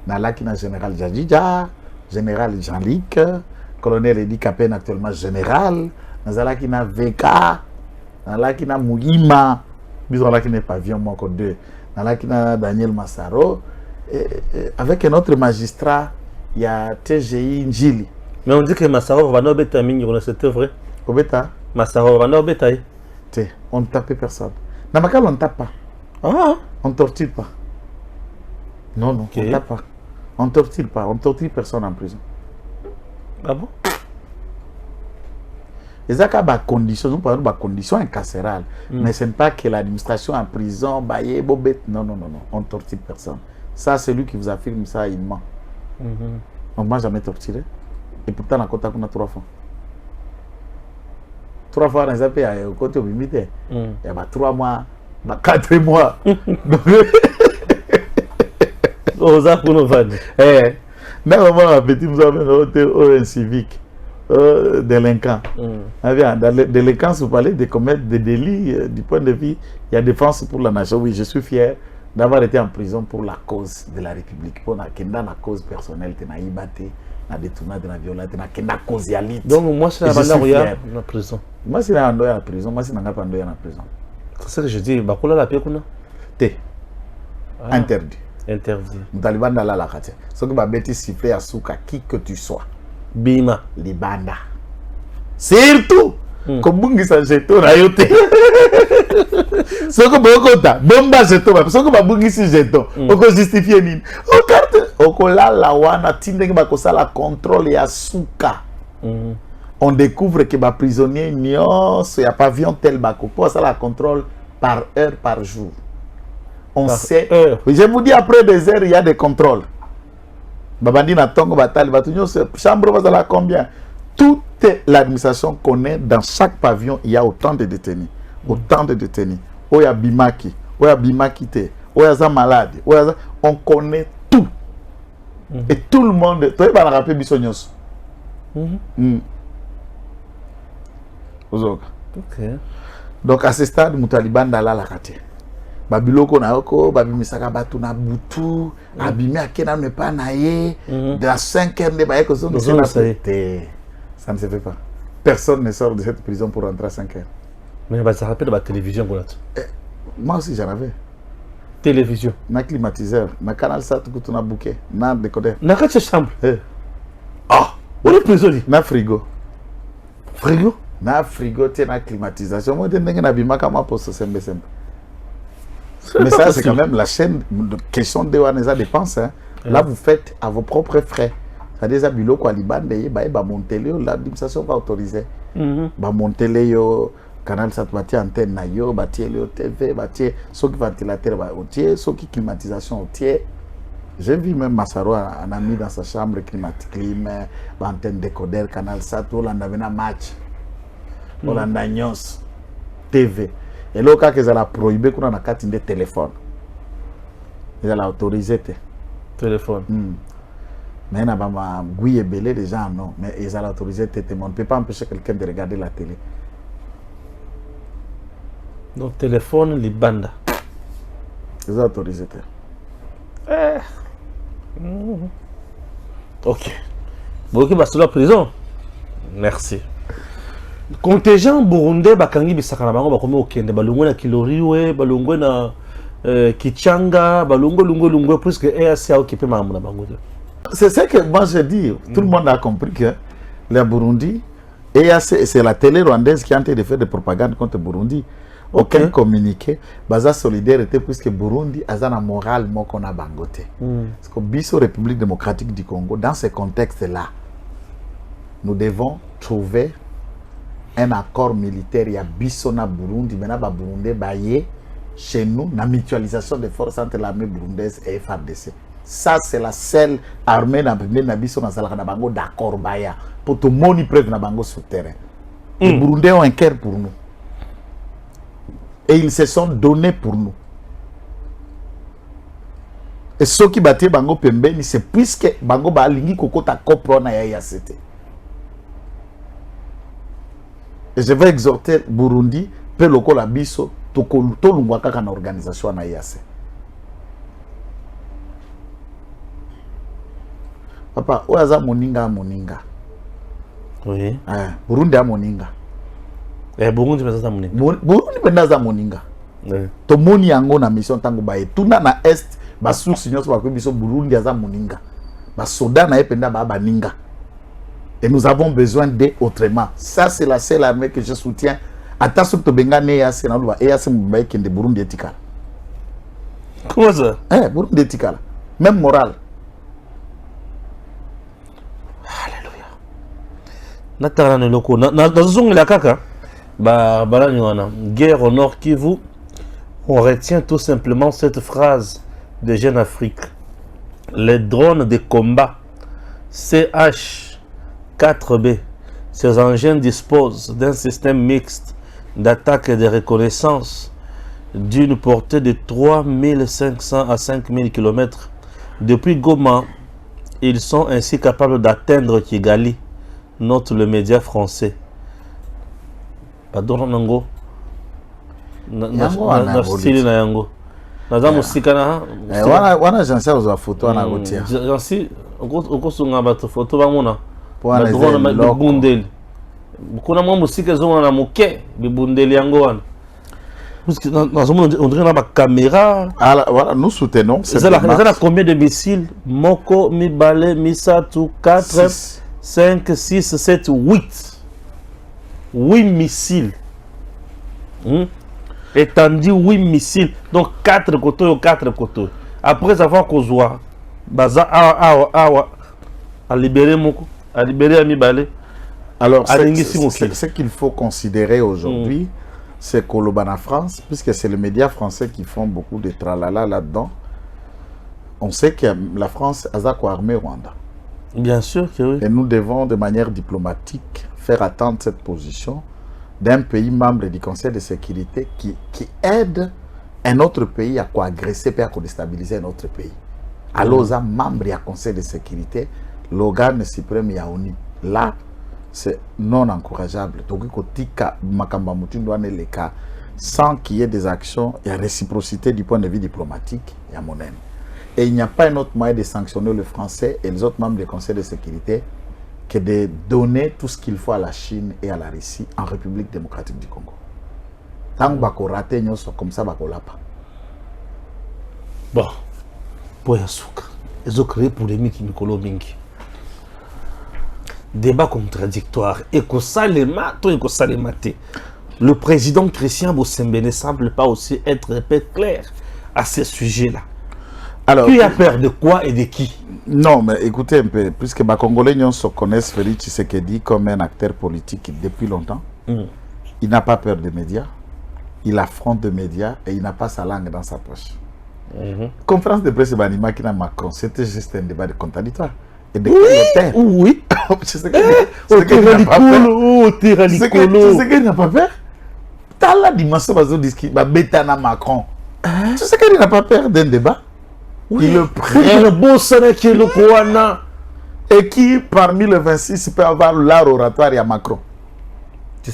na laki na général Jadija, général Jean-Luc, colonel Edi Kapen actuellement général, na qui na VK, na qui na Mouima, bisous là qui n'est pavillon moko 2, na qui na Daniel Massaro, avec un autre magistrat, il y a TGI Njili. Mais on dit que Massaro va nous bêter mine, c'était vrai. Obeta Massaro va nous bêter. On ne tape personne. Dans ma cas on ne tape pas. Ah, on ne torture pas. Non, on ne tape pas. On ne torture pas, on ne torture personne en prison. Ah bon? Et ça, il y a des conditions, nous parlons de conditions incarcérales. Mais ce n'est pas que l'administration en prison, non, on ne torture personne. Ça, c'est lui qui vous affirme ça, il ment. On ne m'a jamais torturé. Et pourtant, on a 3 fois. 3 fois, on a zappé à côté au limité. Il y a 3 mois, 4 mois. Aux arts pour nos fans. Eh, normalement, petit, nous avons un civique. Délinquant. Dans les délinquants, vous parlez de commettre des délits du point de vue, il y a défense pour la nation. Oui, je suis fier d'avoir été en prison pour la cause de la République. Pour la cause personnelle, tu n'as pas été na détourné de la violence, tu n'as pas cause yalite. Donc, moi, c'est la bande en prison. Moi, c'est la bande en prison. Moi, c'est la bande en prison. C'est ça que je dis. Bah, la paix, T. Interdit. Interdit. Taliban dans la kate. Ce que Babeti siffler à Souka, qui que tu sois. Bima. Libanda. Surtout. Comme Bungi sa jeton na yote. Ce que Bokota, bomba jeton. Ce que Bungi si jeton. On peut justifier nini. On carte. On la la wana tinde que bakosa la contrôle ya Souka. On découvre que ba prisonnier nios, il y a pavillon tel bako. Pour ça la contrôle par heure par jour. On sait. Je vous dis, après des heures, il y a des contrôles. Babandi na tongo batali, chambre va la combien? Toute l'administration connaît dans chaque pavillon, il y a autant de détenus. Autant de détenus. Oya Bimaki, Oya Bimakite, Oya za malade, on connaît tout. Et tout le monde, tu vas rappeler Bissonios. Donc à ce stade, Moutaliban dala la kate. Babiloko na oko, babimisaka batu na butu, abimi akena ne pas naye, de la 5e de baye kozo, ça ne se fait pas. Personne ne sort de cette prison pour rentrer à 5 heures. Mais ça rappelle la télévision pour moi aussi j'en avais. Télévision. Na climatiseur, na canal sat que tu na bouquet, na décodeur. Na quelle chambre? Ah, où est prison? Na frigo. Frigo? Na frigo, tu na climatisation. Moi, je n'ai bima kama pour ce sembe. Mais ça, c'est quand même la chaîne de question de Waneza dépense. Hein. Là, vous faites à vos propres frais. C'est-à-dire, ça, bilo quoi, liban, monter l'administration va autoriser. Monter canal sat bâti antenne na yo, bâti TV, bâti ceux qui ventilateur bâti, ceux qui climatisation entier. J'ai vu même Massaro un ami dans sa chambre clim, antenne décodeur canal sat, Hollanda vena match, Hollanda News, TV. Et là, quand ils ont prohibé qu'on a carte de téléphone, ils ont autorisé téléphone. Mais il y a un gouille belé des gens, non. Mais ils ont autorisé téléphone. On ne peut pas empêcher quelqu'un de regarder la télé. Donc, téléphone, les bandes. Ils ont autorisé. Ok. Bon, ok, bah, c'est la prison. Merci. Contingent burundais bakangi bisaka na bango bakomi okende balungwe na Kiloriwe balungwe na Kichanga balungwe puisque EAC a occupé mamuna bango. C'est ce que moi je dis. Tout le monde a compris que le Burundi, EAC, c'est la télé rwandaise qui est en train de faire des propagandes contre Burundi. Aucun communiqué basa solidarité puisque Burundi a une morale mokona bangote. Parce que biso République démocratique du Congo, dans ce contexte là, nous devons trouver un accord militaire, il y a Bissona Burundi, maintenant Burundi baye chez nous, la mutualisation des forces entre l'armée burundaise et FARDC. Ça, c'est la seule armée dans Bissona Bango d'accord baya pour tout le monde preuve na bango sur terrain. Les Burundais ont un cœur pour nous. Et ils se sont donnés pour nous. Et ceux qui battent bango pembeni, c'est puisque bango ba lingi kokota kopro na ya c'était. Et je vais exhorter Burundi, Peloko la biso, Tolungwa kaka na organisation na IAC. Papa, oyaza moninga. Oui. Burundi a moninga. Burundi penza moninga. Burundi penza moninga. To moni yango na mission tango bae. Tuna na est, ba source nyonso ba ko biso Burundi aza moninga. Ba soda na ependa ba baninga. Et nous avons besoin d'eux autrement. Ça, c'est la seule armée que je soutiens. Attention que tu benga EAC, EAC mbaye kende Burundi etikala. Comment ça? Burundi etikala. Même morale. Alléluia. Natana ne loko. Na zungi la kaka. Bala nywana. Guerre au Nord Kivu. On retient tout simplement cette phrase de Jeune Afrique. Les drones de combat CH-4B. Ces engins disposent d'un système mixte d'attaque et de reconnaissance d'une portée de 3500 à 5000 km. Depuis Goma, ils sont ainsi capables d'atteindre Kigali, note le média français. Pardon, Nango. wana jansi ozwa photo wana kotia jansi okosunga bato photo bamona wana bibundeli kuna mwa musika ezomona na moke bibundeli yango wana on dirait na bacaméra. Voilà, nous soutenons ça a combien de missiles? Moko, Mibale, Misatu, 4, 5, 6, 7, 8. 8 missiles. Étendu 8 missiles. Donc 4 côtés, 4 côtés. Après avoir Kozwa, Baza, à libérer Moko, à libérer Mibale. Alors, ce qu'il faut considérer aujourd'hui, c'est Kolobana France, puisque c'est les médias français qui font beaucoup de tralala là-dedans. On sait que la France a armé Rwanda. Bien sûr que oui. Et nous devons, de manière diplomatique, faire attendre cette position d'un pays membre du Conseil de sécurité qui aide un autre pays à agresser et à déstabiliser un autre pays. Alors, les membres du Conseil de sécurité, l'organe suprême Yaouni, là, c'est non encourageable. Donc, sans qu'il y ait des actions, il y a réciprocité du point de vue diplomatique, il y a mon aime. Et il n'y a pas un autre moyen de sanctionner le Français et les autres membres du Conseil de sécurité que de donner tout ce qu'il faut à la Chine et à la Russie en République démocratique du Congo. Tant que raté, nous sommes comme ça, nous pas. Bon, pour Yasuka, ils ont créé polémique Mikolo Mingi. Débat contradictoire. Et que ça les mate, et que ça les mate. Le président Christian Bossembe ne semble pas aussi être clair à ce sujet-là. Alors, qui a peur de quoi et de qui? Non, mais écoutez un peu, puisque les Congolais se connaissent Félix Tshisekedi comme un acteur politique depuis longtemps. Il n'a pas peur des médias, il affronte les médias et il n'a pas sa langue dans sa poche. Conférence de presse Banima qui n'a Macron, c'était juste un débat de contradictoire. Et de quel oui. Tshisekedi n'a pas peur. T'as la dimension de Bétana Macron. Tshisekedi n'a pas peur d'un débat. Oui. Il le prend le bon salaire qui est le Kouana. Et qui, parmi les 26, peut avoir l'art oratoire à Macron.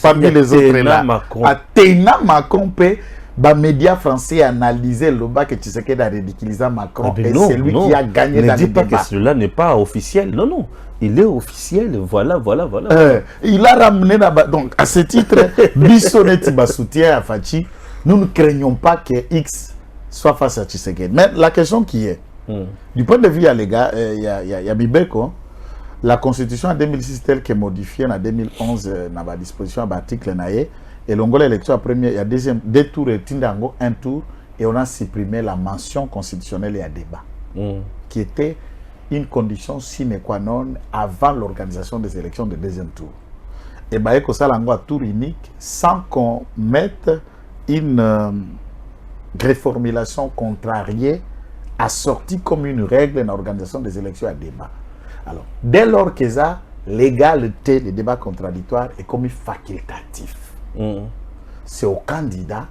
Parmi les autres, là. Athéna Macron peut, les médias français analyser le bas que Tshisekedi a ridiculisé Macron. Ah, et c'est lui qui a gagné dans le débat. Ne dis pas que cela n'est pas officiel. Non, non. Il est officiel. Voilà. Il a ramené là-bas. Donc, à ce titre, Bissonnette va soutien à Fachi. Nous ne craignons pas que X soit face à Tshisekedi. Mais la question qui est, du point de vue, les gars, il y a Bibeko, la constitution en 2006 telle qu'elle est modifiée en 2011 dans la disposition de l'article Naye, et l'Angola élection première, il y a deux tours et Tindango, un tour, et on a supprimé la mention constitutionnelle et à débat, qui était une condition sine qua non avant l'organisation des élections de deuxième tour. Et bien, ça l'ango à tour unique, sans qu'on mette une réformulation contrariée assortie comme une règle dans l'organisation des élections à débat. Alors, dès lors que ça, l'égalité des débats contradictoires est comme facultatif. C'est au candidat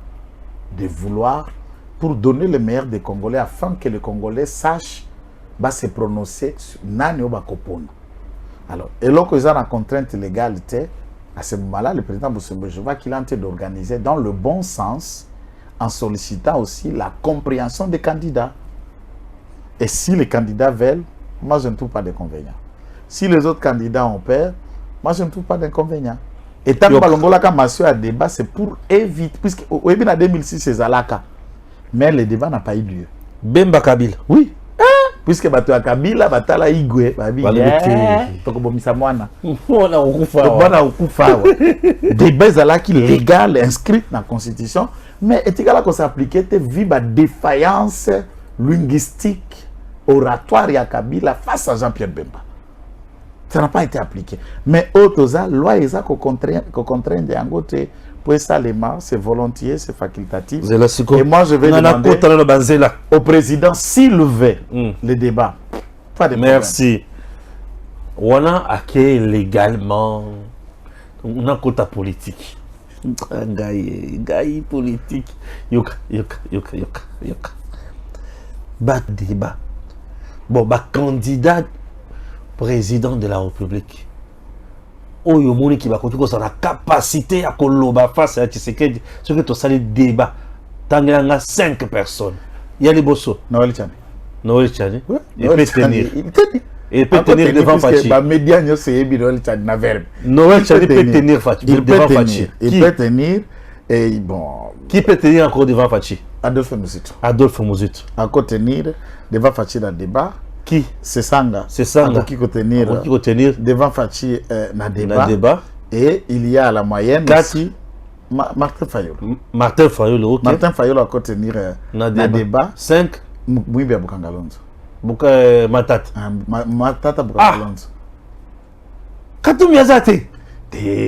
de vouloir, pour donner le meilleur des Congolais, afin que les Congolais sachent se prononcer sur Nani Obakopon. Alors, et lorsque ils ont la contrainte l'égalité, à ce moment-là, le président Bossembe, je vois qu'il est en train d'organiser dans le bon sens, en sollicitant aussi la compréhension des candidats. Et si les candidats veulent, moi je ne trouve pas d'inconvénient. Si les autres candidats ont peur, moi je ne trouve pas d'inconvénient. Et tant que Balongola Kamassio a débat, c'est pour éviter, puisque au 2006 c'est Zalaka, mais le débat n'a pas eu lieu. Bemba Kabila. Oui. Puisque Bato a Kabila, Batala Igwe, Babi, Tokobomisa Mwana. Mwana Okufa. Débat Zalaki légal, inscrit dans la Constitution, mais également qu'on s'appliquait, vu la défaillance linguistique, oratoire à Kabila face à Jean-Pierre Bemba. Ça n'a pas été appliqué. Mais autres, loi ESA qu'on contraint de Angote, pour ça, c'est volontiers, c'est facultatif. Et moi, je vais demander au président s'il veut le débat. Pas de Merci. On a acquis légalement. On a quota politique. Gaï politique. Yoka. Bat débat. Bon, candidat président de la République. Oyo moni qui va continuer sur la capacité à koloba face à Tshisekedi. Ce que tu as le débat. Tanganga 5 personnes. Il y a les bosso. Noël Tchani. Oui. Il peut tenir. Il peut tenir devant Fachi. Noël Tchani peut tenir Fachi. Il peut tenir. Et bon. Qui peut tenir encore devant Fachi? Adolphe Muzito. Encore tenir devant Fachi dans le débat. Qui? C'est Sanga. Qui peut tenir devant Fachi dans le débat. Et il y a à la moyenne aussi Martin Fayolo. Martin Fayolo a encore tenir dans le débat. 5. Mouibia Bukangalonzo. Matata. Matata Bukangalonzo. Katumbi Azate.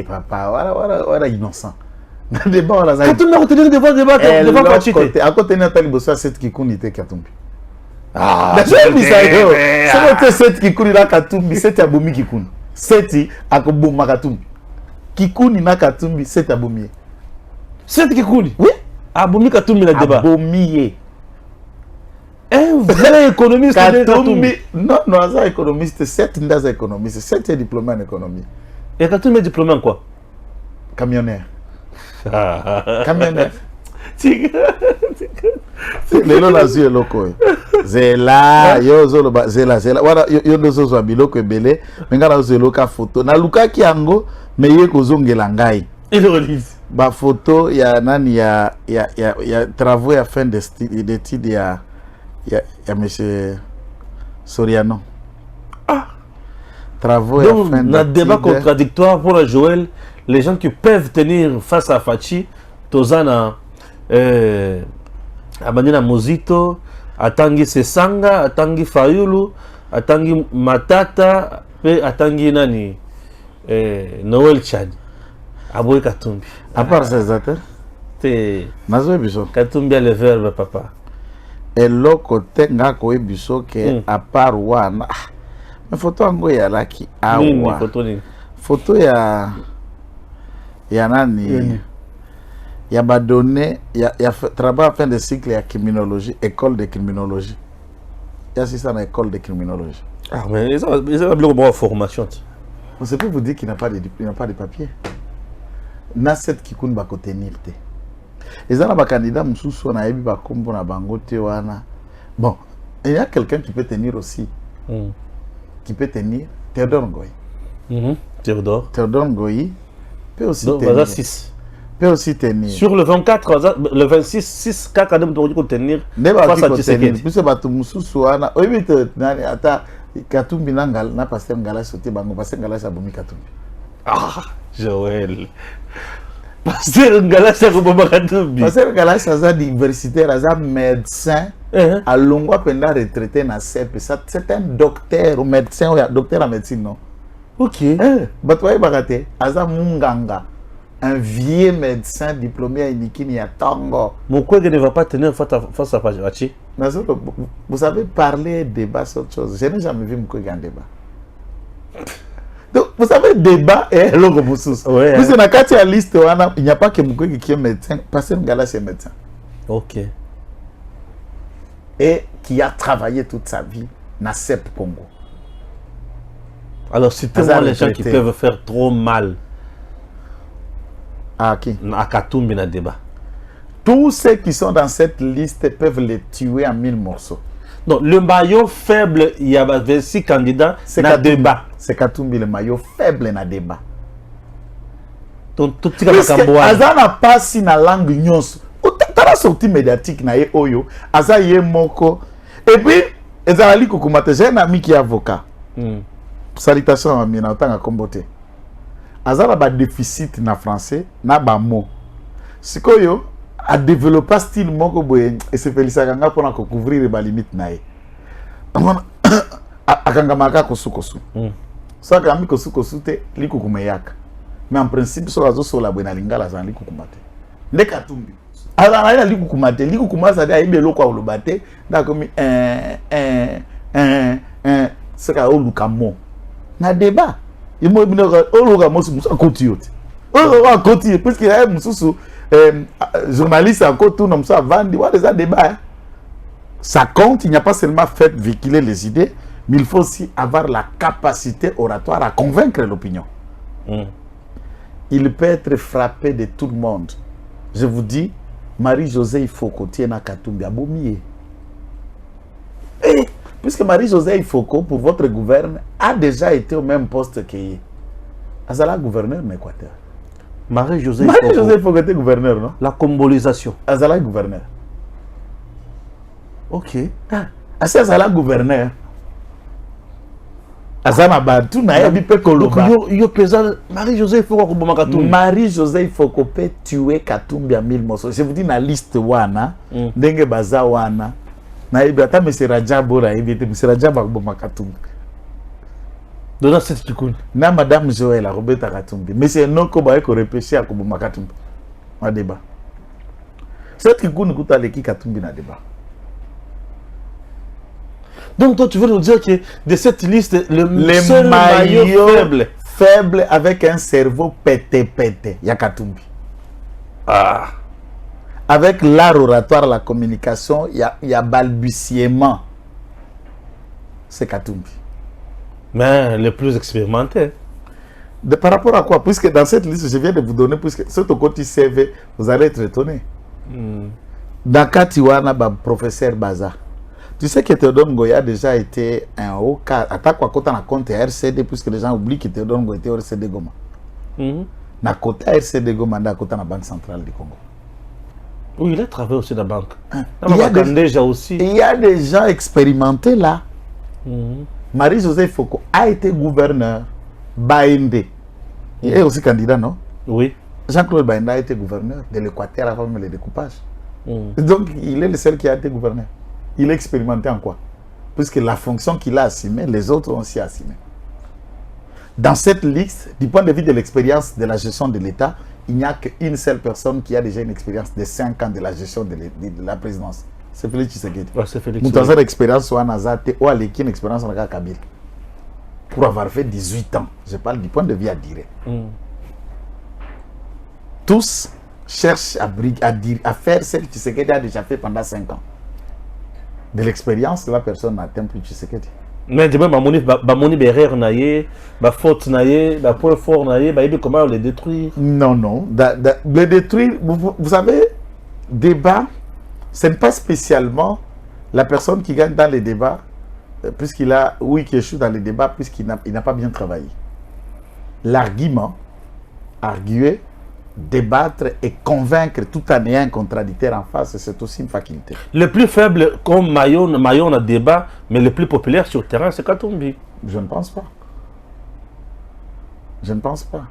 Papa, voilà innocent. Dans le débat, on a Katumbi a tenir devant Fachi. À côté de Nathalie Bosso, c'est qui connaît Katumbi. C'est cette Kikuni na Katumbi, c'est Abomi Kikuni. C'est Akoboma Katumbi. Kikuni na Katumbi, c'est Abomi. C'est Kikuni? Oui. Abomi Katumbi na débat. Abomi. Un vrai économiste. Katumbi. Non, c'est économiste. C'est un économiste. C'est diplômé en économie. Et Katumbi est diplômé en quoi? Camionneur. Lelo na zuye loko zela yo zolo zela wala yo ndozo zwa biloko ebele menga na zelo ka photo na lukaki yango meye kozongela ngai il relise ba photo ya nani ya travaux ya fin d'études ya monsieur Soriano. Travaux donc, ya fin d'études. Na débat contradictoire pour la Joël, les gens qui peuvent tenir face à Fachi tozana Abandina Muzito, Atangi Sesanga, Atangi Fayulu, Atangi Matata, et Atangi Nani, Noël Tchani. Aboy Katumbi. À part ces acteurs, Nazo Ebiso. Katumbi a le verbe, papa. Et l'autre côté, n'a qu'au Ebiso que à part Wana. Mais photo en goya là qui a photo ya Nani. Il y a donné, il y a travail à fin de cycle à criminologie, école de criminologie. Il y a assistant à l'école de criminologie. Ah, mais ils ont une bonne formation. On ne peut vous dire qu'il n'a pas de papier. Na cette qui compte bako tenir te. Les gens candidat mususu na yebi ba kombo na bango te wana. Bon, il y a quelqu'un qui peut tenir aussi. Qui peut tenir Théodore Ngoyi. Théodore Ngoyi peut aussi tenir. 6. Peut aussi tenir. Sur le 24, le 26, 6 cas quand même pour tenir face à Tshisekedi. Puisque batu mususu wana oyibite nani ata Katumbi nangal na pasteur ngala sote bango pasteur ngala sabomi Katumbi. Ah, Joël. Pasteur ngala sabomi Katumbi. Pasteur ngala sa universitaire, sa médecin à Longwa penda retraité na CEP. C'est un docteur ou médecin ou docteur en médecine non. OK. Batwaye bagate aza munganga. Un vieux médecin diplômé à Inikini à Tango. Pourquoi il ne va pas tenir face à Fachi? Vous savez, parler, débat, c'est autre chose. Je n'ai jamais vu Moukwege en débat. Donc, vous savez, débat est l'autre Moussous. Parce que dans la liste, il n'y a pas que Moukwege qui est médecin, parce que Ngala c'est médecin. Ok. Et qui a travaillé toute sa vie dans CEP Congo. Alors, c'est tellement les gens qui peuvent faire trop mal. À qui? À Katumbi na débat. Tous ceux qui sont dans cette liste peuvent les tuer en 1000 morceaux. Non, le maillot faible, il y a 26 candidats dans le débat. C'est Katumbi le maillot faible dans le débat. Donc, tout ce qui n'a pas si dans la langue nyonso. Tu as sorti médiatique na ye oyo. Aza ye moko. Et puis, ezali kukumate. J'ai un ami qui est avocat. Salutations à Mina, autant à comboter. Azala ba déficit na français na ba mot. Sikoyo a développé style moko boye et se félicita kanga pour couvrir ba limite na ye. Akanga maka kosukosu. Ça ka mi kosukosu te likukumeyaka. Mais en principe so azo so la bena lingala za likukumate. Le Katumbi. Azala ya likukumate, likukumasa da ibe lokwa olobate, da komi c'est ka olukamo. na débat. Il m'a dit que puisqu'il y a un journaliste encore tout comme ça vendre des débats. Ça compte, il n'y a pas seulement fait véhiculer les idées, mais il faut aussi avoir la capacité oratoire à convaincre l'opinion. Il peut être frappé de tout le monde. Je vous dis, Marie-Josée Ifoko tiena Katumbi a Bomié. Et puisque Marie-Josée Ifoko, pour votre gouverne, a déjà été au même poste qu'il est. Azala gouverneur en Équateur. Marie-Josée Ifoko était gouverneur, non? La combolisation. Azala gouverneur. Ok. Azala gouverneur. Azana Bantu na yabi pe koloba. Yo pesant Marie-Josée Ifoko ko Katumbi. Marie-Josée Ifoko peut tuer Katumbi à 1000 morceaux. Je vous dis na liste wana, ndenge baza wana. Na yabi ata monsieur Rajabo ra yabi monsieur Rajabo ko Katumbi. Dona cette tukuni. Na madame Joël a Roberta Katumbi. Monsieur Noko ba ko repêcher à ko Katumbi. Na débat. Cette tukuni kuta leki Katumbi na débat. Donc toi tu veux nous dire que de cette liste, le seul maillot faible avec un cerveau pété, il y a Katumbi. Ah. Avec l'art oratoire, la communication, il y a balbutiement. C'est Katumbi. Mais le plus expérimenté. Par rapport à quoi? Puisque dans cette liste, je viens de vous donner, puisque ce côté CV, vous allez être étonné. Dans Katiwana, professeur Baza. Tu sais que Théodore Ngoya a déjà été un haut cas. Attends quoi, quand on a compté RCD, puisque les gens oublient que Théodore Ngoya était au RCD Goma. Na côté RCD Goma, na côté la Banque Centrale du Congo. Oui, il a travaillé aussi dans la banque. Il y a des gens expérimentés là. Marie-Josée Ifoko a été gouverneur. Baïndé. Il est aussi candidat, non? Oui. Jean-Claude Baïndé a été gouverneur de l'Équateur avant même le découpage. Donc, il est le seul qui a été gouverneur. Il est expérimenté en quoi? Puisque la fonction qu'il a assumée, les autres ont aussi assumé. Dans cette liste, du point de vue de l'expérience de la gestion de l'État, il n'y a qu'une seule personne qui a déjà une expérience de 5 ans de la gestion de la présidence. C'est Félix Tshisekedi. Ouais, c'est Félix. Nous avons une expérience ou une expérience en Kabila. Pour avoir fait 18 ans, je parle du point de vue à dire. Tous cherchent à faire ce que Tshisekedi a déjà fait pendant 5 ans. De l'expérience, la personne n'atteint plus Tshisekedi. Mais de même, Bamoni Berrer naïe, faute naïe, point fort naïe, comment le détruire? Non, non. Le détruire, vous savez, débat, ce n'est pas spécialement la personne qui gagne dans les débats, puisqu'il a, oui, qui échoue dans les débats, puisqu'il n'a pas bien travaillé. L'argument, arguer, débattre et convaincre tout en ayant un contradicteur en face, c'est aussi une faculté. Le plus faible, comme Mayon a débat, mais le plus populaire sur le terrain, c'est Katumbi. Je ne pense pas. Je ne pense pas.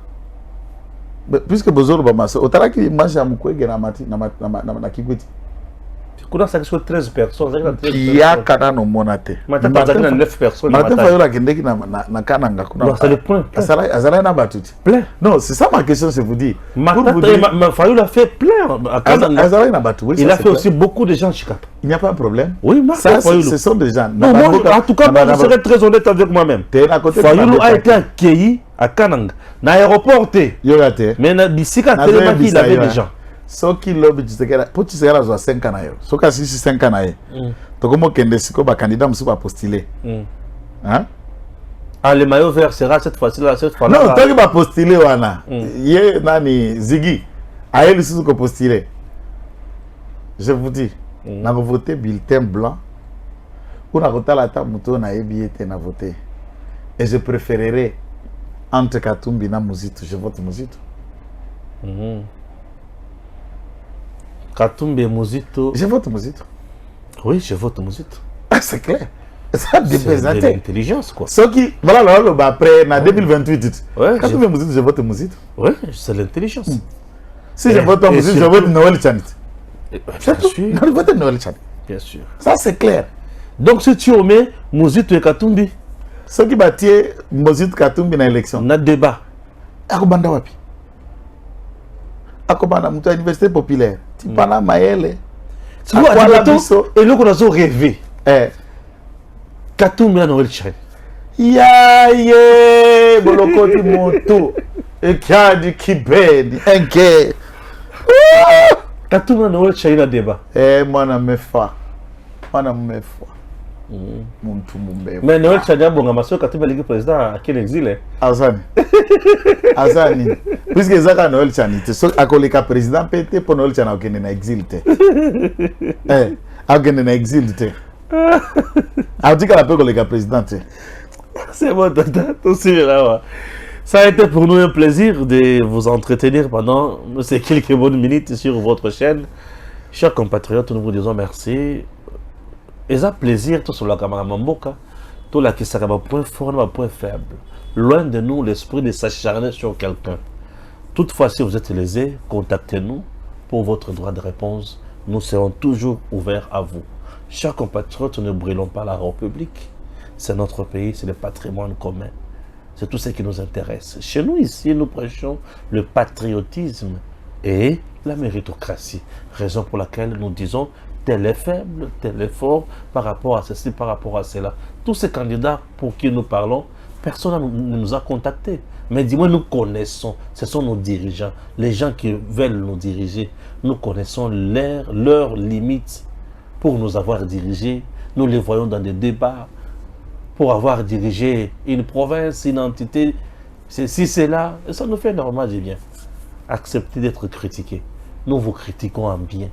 Mais puisque Bozoro Bamaso, autant qu'il mange à Mukwege na Kigweti. Comment ça que 13 personnes? Il y a Kanano Monate. Maintenant, 9 personnes. Maintenant, il y a Kendeki na Kananga. C'est le point. Azala na Batuti. Plein. Non, c'est ça ma question, c'est vous dire. Fayou l'a fait plein. Azala na Batuti. Il a fait aussi beaucoup de gens Chikapa. Il n'y a pas de problème. Oui, ça, ce sont des gens. Non, moi, en tout cas, je serais très honnête avec moi-même. Fayou a été accueilli à Kananga. Dans l'aéroport, mais d'ici qu'à tellement qu'il avait des gens. Ce qui lobby pour Tshisekedi a 5 ans. Ce qui a 5 ans. Tokomo Kendesiko va candidat va postuler. Hein? Ah, le maillot vert sera cette fois-ci-là, cette fois-là. Non, toi qui va postuler, wana. Yé nani Ziggy. Aïe, le sous postuler. Je vous dis, n'a voté bulletin blanc. Ou n'a voté la table mouton na ébiété n'a voté. Et je préférerais entre Katumbi et Mouzito, je vote Mouzito. Katumbi et Mouzito. Je vote Mouzito. Oui, je vote Mouzito. Ah, c'est clair. Ça c'est de l'intelligence, quoi. Ce qui, voilà, là, après, en 2028, ouais, Katumbi et Mouzito, je vote Mouzito. Oui, c'est l'intelligence. Si je vote Mouzito, je vote Noël Chanit. Bien sûr. Non, je vote Noël Chanit. Bien sûr. Ça, c'est clair. Donc, si tu omets Mouzito et Katumbi, ce qui battent Mouzito Katumbi dans l'élection. On a débat. Akobanda wapi. Akobanda mutu à l'université populaire. Tipana Maëlle. Tu vois, et là qu'on a rêvé. Katumbi à Noël Chanit. Yaye bolokoti moto ekyadi kibeni enke Katuma Noël China débat. mwana mefa muntu mumbe Mais Noël China bonga maso Katuma ligi président à quel exil azani puisque zaka Noël China te so akoleka président pété pour Noël China okende na exil te akende na exil te audika la peu koleka président te. C'est bon, tata, tout c'est là. Ça a été pour nous un plaisir de vous entretenir pendant ces quelques bonnes minutes sur votre chaîne. Chers compatriotes, nous vous disons merci. Et ça plaisir, tout sur la caméra Mamboka, tout la qui sera point fort, point faible. Loin de nous l'esprit de s'acharner sur quelqu'un. Toutefois, si vous êtes lésé, contactez-nous pour votre droit de réponse. Nous serons toujours ouverts à vous. Chers compatriotes, ne brûlons pas la République. C'est notre pays, c'est le patrimoine commun. C'est tout ce qui nous intéresse. Chez nous, ici, nous prêchons le patriotisme et la méritocratie. Raison pour laquelle nous disons tel est faible, tel est fort par rapport à ceci, par rapport à cela. Tous ces candidats pour qui nous parlons, personne ne nous a contactés. Mais dis-moi, nous connaissons, ce sont nos dirigeants, les gens qui veulent nous diriger. Nous connaissons leurs limites pour nous avoir dirigés. Nous les voyons dans des débats. Pour avoir dirigé une province, une entité, ceci, c'est là, et ça nous fait normal, j'ai bien. Acceptez d'être critiqués. Nous vous critiquons en bien.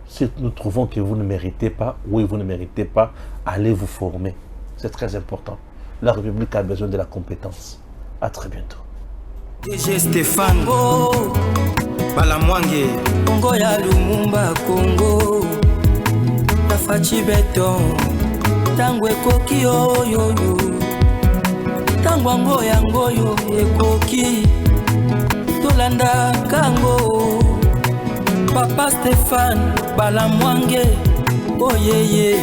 Si nous trouvons que vous ne méritez pas, oui, vous ne méritez pas, allez vous former. C'est très important. La République a besoin de la compétence. À très bientôt. DG Stéphane Balamwange Congo ya Lumumba Congo Tafachi Beton Tangwe koki oyoyo Tangwango yangoyo ekoki Tolanda kango Papa Stéphane Balamwange Oyeye